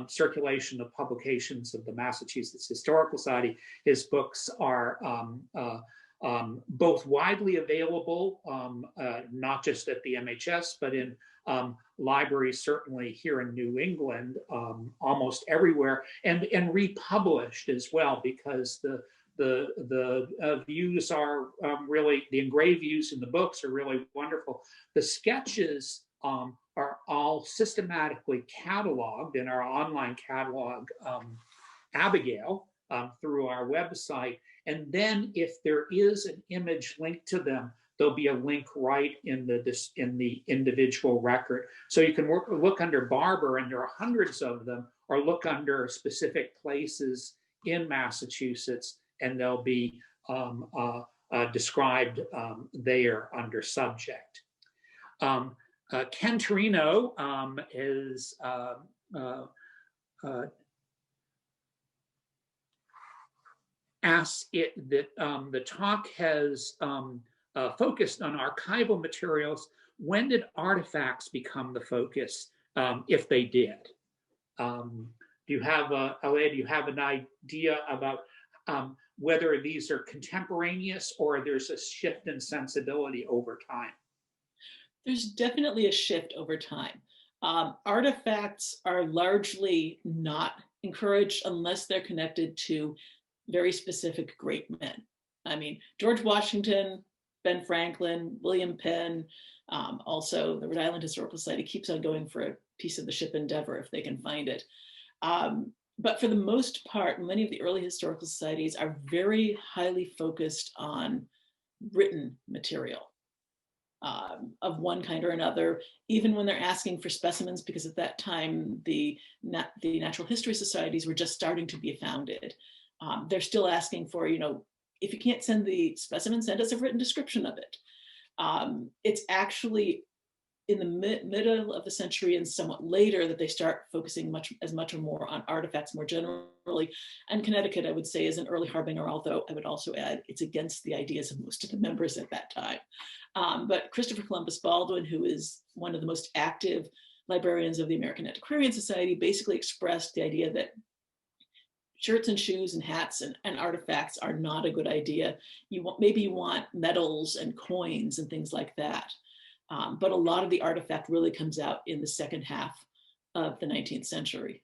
Speaker 3: circulation of publications of the Massachusetts Historical Society. His books are both widely available, not just at the MHS, but in libraries, certainly here in New England, almost everywhere, and republished as well, because the views are really, the engraved views in the books are really wonderful. The sketches are all systematically cataloged in our online catalog, Abigail, through our website. And then if there is an image linked to them, there'll be a link right in the individual record. So you can look under Barber, and there are hundreds of them, or look under specific places in Massachusetts, and they'll be described there under subject. Ken Torino is asks it that the talk has focused on archival materials. When did artifacts become the focus, if they did? Do you have, Alea, do you have an idea about whether these are contemporaneous or there's a shift in sensibility over time?
Speaker 2: There's definitely a shift over time. Artifacts are largely not encouraged unless they're connected to very specific great men. I mean, George Washington, Ben Franklin, William Penn, also the Rhode Island Historical Society keeps on going for a piece of the ship Endeavour if they can find it. But for the most part, many of the early historical societies are very highly focused on written material of one kind or another, even when they're asking for specimens, because at that time, the natural history societies were just starting to be founded. They're still asking for, if you can't send the specimen, send us a written description of it. It's actually in the middle of the century and somewhat later that they start focusing much or more on artifacts more generally. And Connecticut, I would say, is an early harbinger, although I would also add it's against the ideas of most of the members at that time. But Christopher Columbus Baldwin, who is one of the most active librarians of the American Antiquarian Society, basically expressed the idea that shirts and shoes and hats and artifacts are not a good idea. Maybe you want medals and coins and things like that. But a lot of the artifact really comes out in the second half of the 19th century.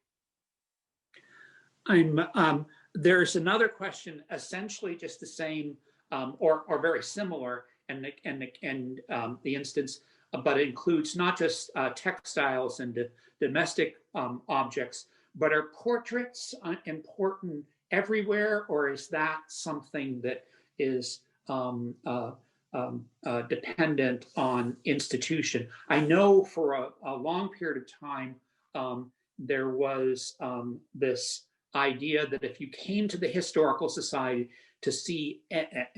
Speaker 3: There's another question, essentially just the same or very similar, and the instance, but it includes not just textiles and domestic objects, but are portraits important everywhere, or is that something that is dependent on institution? I know for a long period of time, there was this idea that if you came to the Historical Society to see,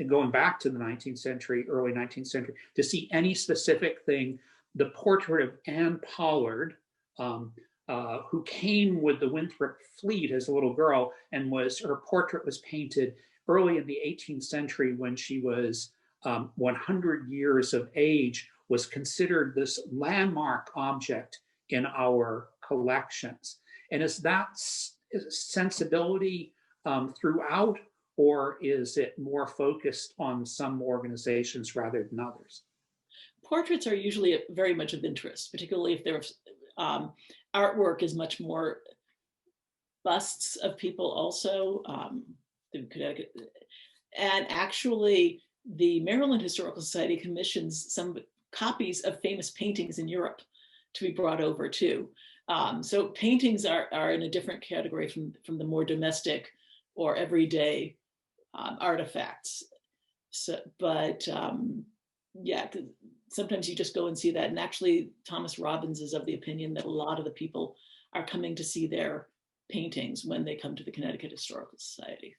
Speaker 3: going back to the 19th century, early 19th century, to see any specific thing, the portrait of Anne Pollard, who came with the Winthrop fleet as a little girl, and her portrait was painted early in the 18th century when she was 100 years of age, was considered this landmark object in our collections. And is that sensibility throughout, or is it more focused on some organizations rather than others?
Speaker 2: Portraits are usually very much of interest, particularly if their artwork is much more busts of people also. And actually, the Maryland Historical Society commissions some copies of famous paintings in Europe to be brought over too. So paintings are in a different category from the more domestic or everyday artifacts. So, but yeah, sometimes you just go and see that. And actually, Thomas Robbins is of the opinion that a lot of the people are coming to see their paintings when they come to the Connecticut Historical Society.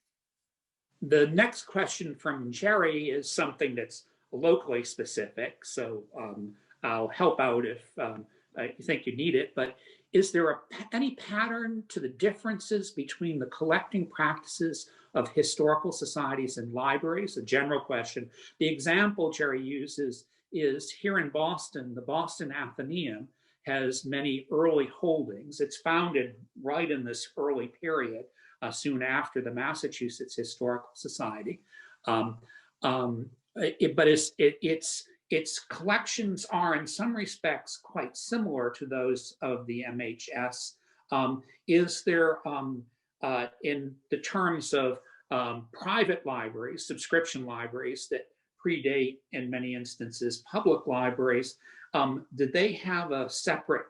Speaker 3: The next question from Jerry is something that's locally specific, so I'll help out if you think you need it, but is there any pattern to the differences between the collecting practices of historical societies and libraries? A general question. The example Jerry uses is here in Boston, the Boston Athenaeum has many early holdings. It's founded right in this early period, soon after the Massachusetts Historical Society. But its collections are in some respects quite similar to those of the MHS. Is there, in the terms of private libraries, subscription libraries that predate, in many instances, public libraries, did they have a separate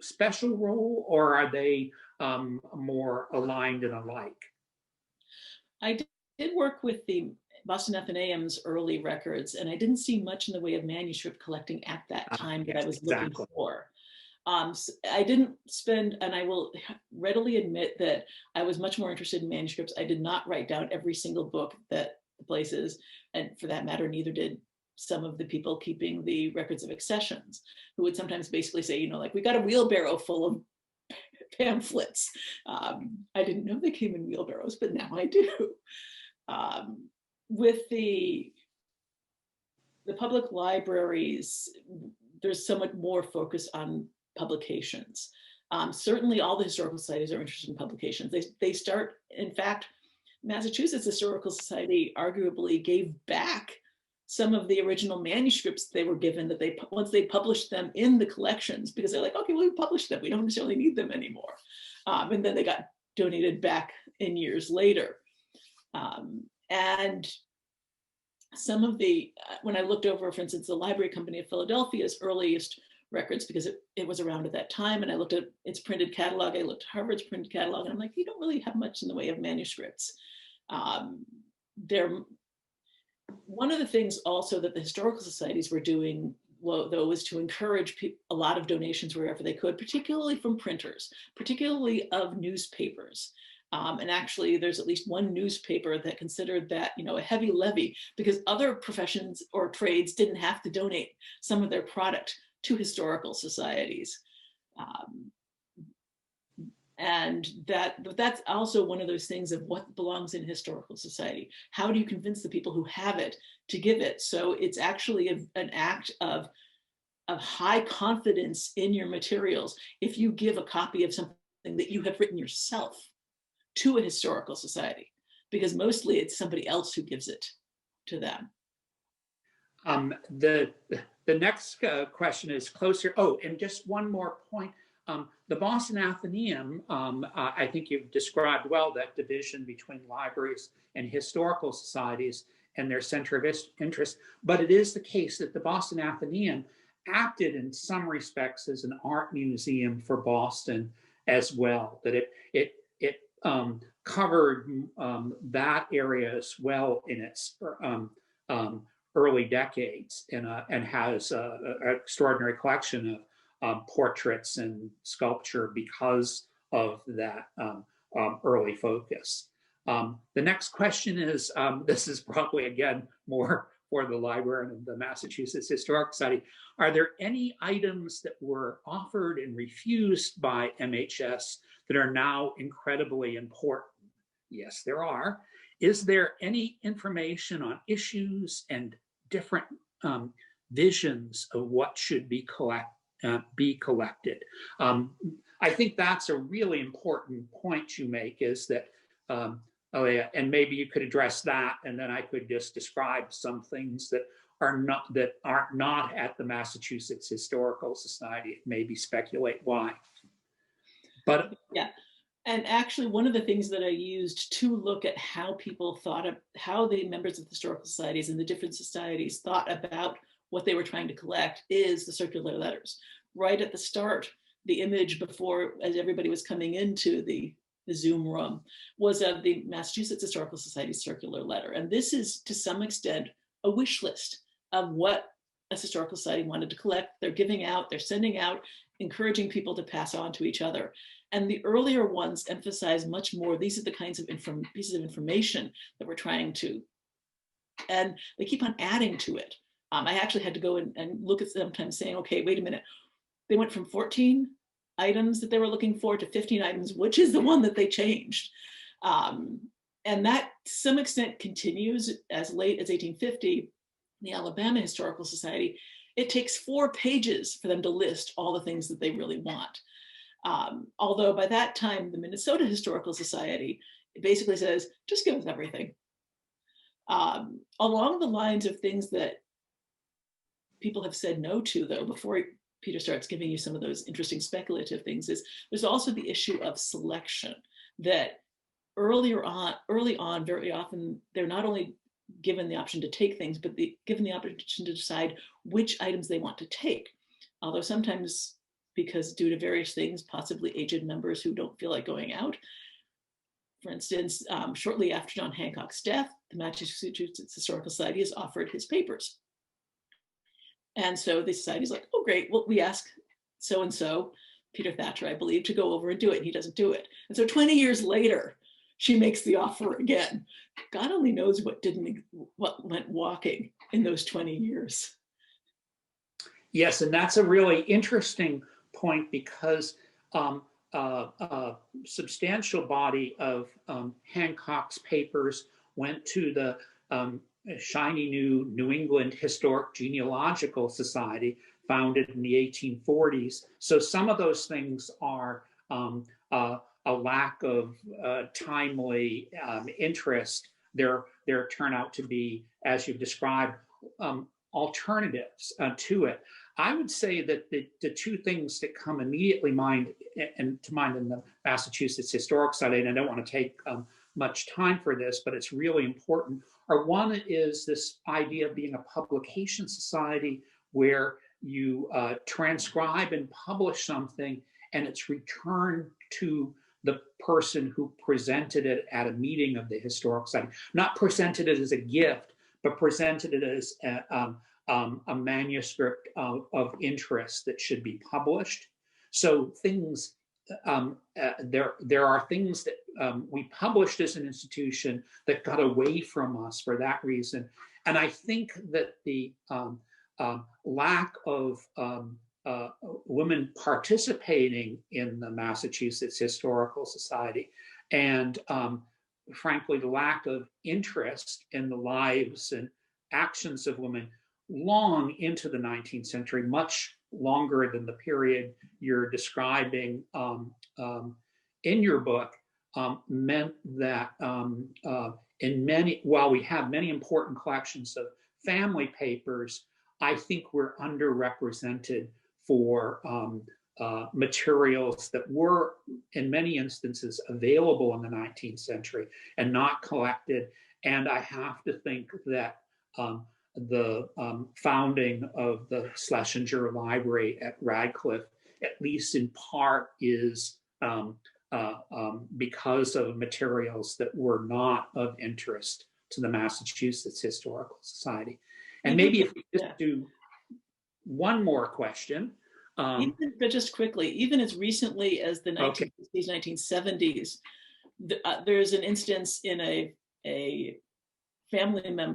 Speaker 3: special role, or are they more aligned and alike?
Speaker 2: I did work with the Boston Athenaeum's early records, and I didn't see much in the way of manuscript collecting at that time that I was looking for. So I didn't spend, and I will readily admit that I was much more interested in manuscripts. I did not write down every single book that the places, and for that matter, neither did some of the people keeping the records of accessions, who would sometimes basically say, like, we got a wheelbarrow full of pamphlets. I didn't know they came in wheelbarrows, but now I do. With the public libraries, there's somewhat more focus on publications. Certainly all the historical societies are interested in publications. They start, in fact, Massachusetts Historical Society arguably gave back some of the original manuscripts they were given, that once they published them in the collections, because they're like, okay, well, we published them, we don't necessarily need them anymore. And then they got donated back in years later. And some of the, when I looked over, for instance, the Library Company of Philadelphia's earliest records, because it was around at that time, and I looked at its printed catalog, I looked at Harvard's printed catalog, and I'm like, you don't really have much in the way of manuscripts. One of the things also that the historical societies were doing, though, was to encourage a lot of donations wherever they could, particularly from printers, particularly of newspapers. And actually, there's at least one newspaper that considered that, a heavy levy, because other professions or trades didn't have to donate some of their product to historical societies. And that's also one of those things of what belongs in historical society. How do you convince the people who have it to give it? So it's actually an act of high confidence in your materials if you give a copy of something that you have written yourself to a historical society, because mostly it's somebody else who gives it to them.
Speaker 3: The next question is closer. Oh, and just one more point. The Boston Athenaeum, I think you've described well that division between libraries and historical societies and their center of interest. But it is the case that the Boston Athenaeum acted in some respects as an art museum for Boston as well. That it covered that area as well in its early decades, and has an extraordinary collection of portraits and sculpture because of that early focus. The next question is, this is probably, again, more for the librarian of the Massachusetts Historical Society. Are there any items that were offered and refused by MHS that are now incredibly important? Yes, there are. Is there any information on issues and different visions of what should be collected? I think that's a really important point you make, is that, Alea, and maybe you could address that, and then I could just describe some things that aren't not at the Massachusetts Historical Society, maybe speculate why. But
Speaker 2: yeah. And actually, one of the things that I used to look at how people thought of how the members of the historical societies and the different societies thought about what they were trying to collect is the circular letters. Right at the start, the image before, as everybody was coming into the Zoom room, was of the Massachusetts Historical Society circular letter. And this is, to some extent, a wish list of what a historical society wanted to collect. They're giving out, they're sending out, encouraging people to pass on to each other. And the earlier ones emphasize much more, these are the kinds of pieces of information that we're trying to, and they keep on adding to it. I actually had to go and look at sometimes saying, okay, wait a minute. They went from 14 items that they were looking for to 15 items, which is the one that they changed. And that, to some extent, continues as late as 1850, the Alabama Historical Society. It takes 4 pages for them to list all the things that they really want. Although by that time, the Minnesota Historical Society basically says, just give us everything. Along the lines of things that people have said no to, though, before Peter starts giving you some of those interesting speculative things, is there's also the issue of selection, that early on, very often, they're not only given the option to take things, but given the option to decide which items they want to take. Although sometimes, because due to various things, possibly aged members who don't feel like going out. For instance, shortly after John Hancock's death, the Massachusetts Historical Society has offered his papers. And so the society's like, oh, great. Well, we ask so-and-so, Peter Thatcher, I believe, to go over and do it. And he doesn't do it. And so 20 years later, she makes the offer again. God only knows what went walking in those 20 years.
Speaker 3: Yes, and that's a really interesting point, because a substantial body of Hancock's papers went to the shiny New England Historic Genealogical Society, founded in the 1840s. So some of those things are a lack of timely interest. There turn out to be, as you've described, alternatives to it. I would say that the two things that come immediately to mind in the Massachusetts Historical Society, and I don't want to take much time for this, but it's really important, are one is this idea of being a publication society where you transcribe and publish something, and it's returned to the person who presented it at a meeting of the Historical Society. Not presented it as a gift, but presented it as a manuscript of interest that should be published. So things, there are things that we published as an institution that got away from us for that reason. And I think that the lack of women participating in the Massachusetts Historical Society, and frankly, the lack of interest in the lives and actions of women long into the 19th century, much longer than the period you're describing in your book, meant that while we have many important collections of family papers, I think we're underrepresented for materials that were, in many instances, available in the 19th century and not collected. And I have to think that the founding of the Schlesinger Library at Radcliffe, at least in part, is because of materials that were not of interest to the Massachusetts Historical Society. And maybe if we just do one more question.
Speaker 2: But just quickly, even as recently as the 1960s, 1970s, there's an instance in a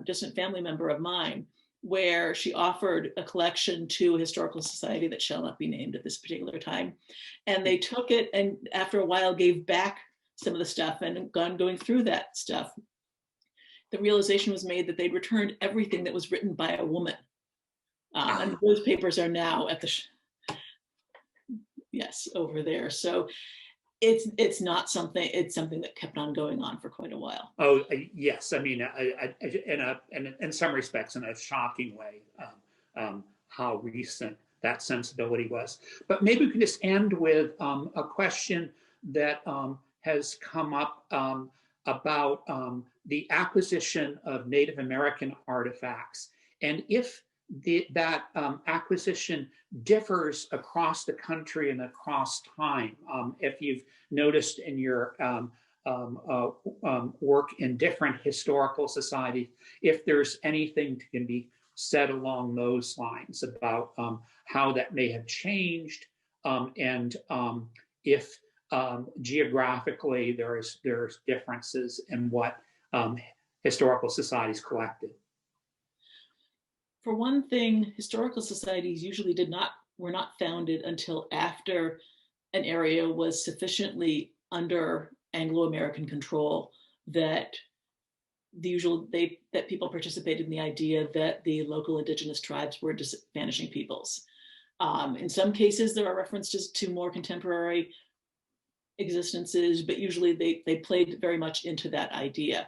Speaker 2: distant family member of mine where she offered a collection to a historical society that shall not be named at this particular time. And they took it and after a while gave back some of the stuff, and going through that stuff, the realization was made that they'd returned everything that was written by a woman. And those papers are now at the, over there. So it's not something, it's something that kept on going on for quite a while.
Speaker 3: Oh, yes. I mean, in some respects, in a shocking way, how recent that sensibility was. But maybe we can just end with a question that has come up about the acquisition of Native American artifacts. And if that acquisition differs across the country and across time. If you've noticed in your work in different historical societies, if there's anything that can be said along those lines about how that may have changed, and if geographically there's differences in what historical societies collected.
Speaker 2: For one thing, historical societies usually were not founded until after an area was sufficiently under Anglo-American control that that people participated in the idea that the local indigenous tribes were vanishing peoples. In some cases, there are references to more contemporary existences, but usually they played very much into that idea.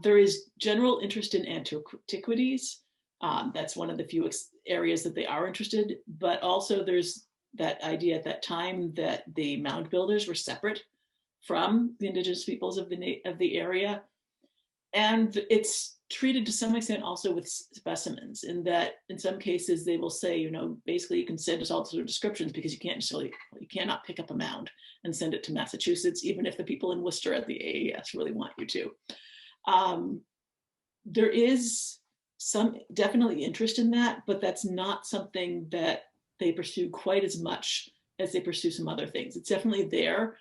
Speaker 2: There is general interest in antiquities. That's one of the few areas that they are interested, but also there's that idea at that time that the mound builders were separate from the indigenous peoples of the area. And it's treated to some extent also with specimens, in that in some cases they will say, basically you can send us all sort of descriptions because you cannot pick up a mound and send it to Massachusetts, even if the people in Worcester at the AAS really want you to. There is some definitely interest in that, but that's not something that they pursue quite as much as they pursue some other things. It's definitely there,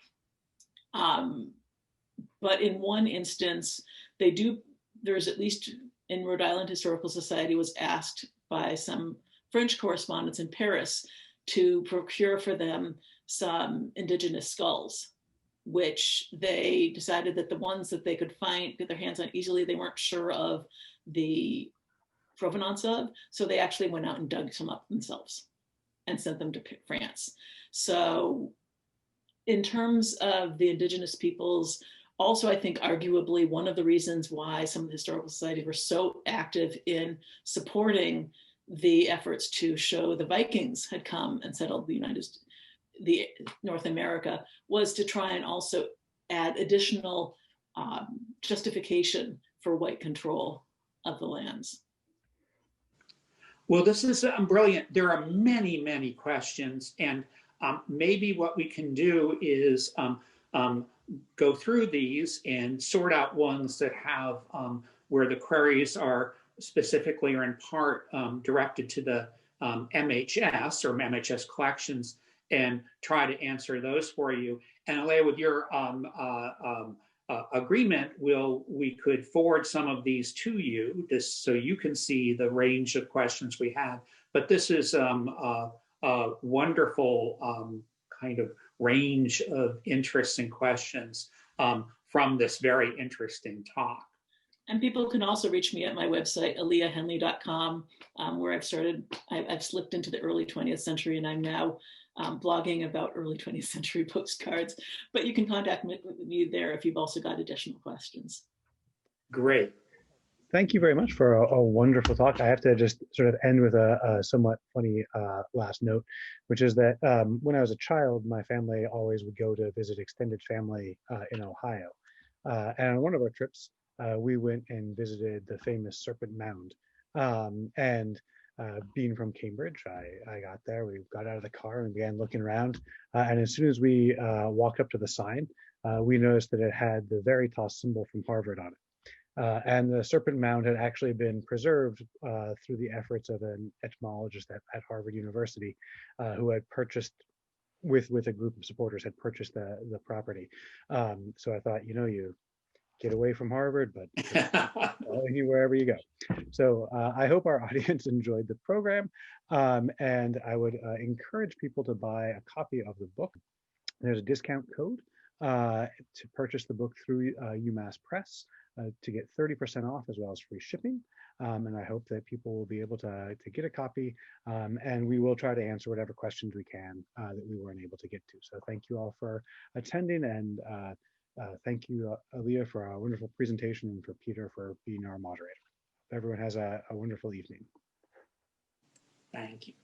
Speaker 2: But in one instance, there's at least in Rhode Island Historical Society was asked by some French correspondents in Paris to procure for them some indigenous skulls, which they decided that the ones that they could get their hands on easily, they weren't sure of the provenance of. So they actually went out and dug some up themselves and sent them to France. So in terms of the indigenous peoples, also, I think arguably one of the reasons why some of the historical societies were so active in supporting the efforts to show the Vikings had come and settled the North America was to try and also add additional justification for white control of the lands.
Speaker 3: Well, this is brilliant. There are many, many questions, and maybe what we can do is go through these and sort out ones that have where the queries are specifically or in part directed to the MHS or MHS collections, and try to answer those for you. And Alea, with your agreement, we could forward some of these to you, so you can see the range of questions we have. But this is a wonderful kind of range of interests and questions from this very interesting talk.
Speaker 2: And people can also reach me at my website, aleahenle.com, where I've slipped into the early 20th century, and I'm now blogging about early 20th century postcards. But you can contact me there if you've also got additional questions.
Speaker 3: Great.
Speaker 1: Thank you very much for a wonderful talk. I have to just sort of end with a somewhat funny last note, which is that when I was a child, my family always would go to visit extended family in Ohio. And on one of our trips, we went and visited the famous Serpent Mound. Being from Cambridge, I got there, we got out of the car and began looking around. And as soon as we walked up to the sign, we noticed that it had the Veritas symbol from Harvard on it. And the Serpent Mound had actually been preserved through the efforts of an etymologist at Harvard University who had purchased, with a group of supporters, had purchased the property. So I thought, you get away from Harvard, but follow you wherever you go. So I hope our audience enjoyed the program. And I would encourage people to buy a copy of the book. There's a discount code to purchase the book through UMass Press to get 30% off as well as free shipping. And I hope that people will be able to get a copy, and we will try to answer whatever questions we can that we weren't able to get to. So thank you all for attending, and thank you, Aaliyah, for a wonderful presentation, and for Peter for being our moderator. Everyone has a wonderful evening.
Speaker 3: Thank you.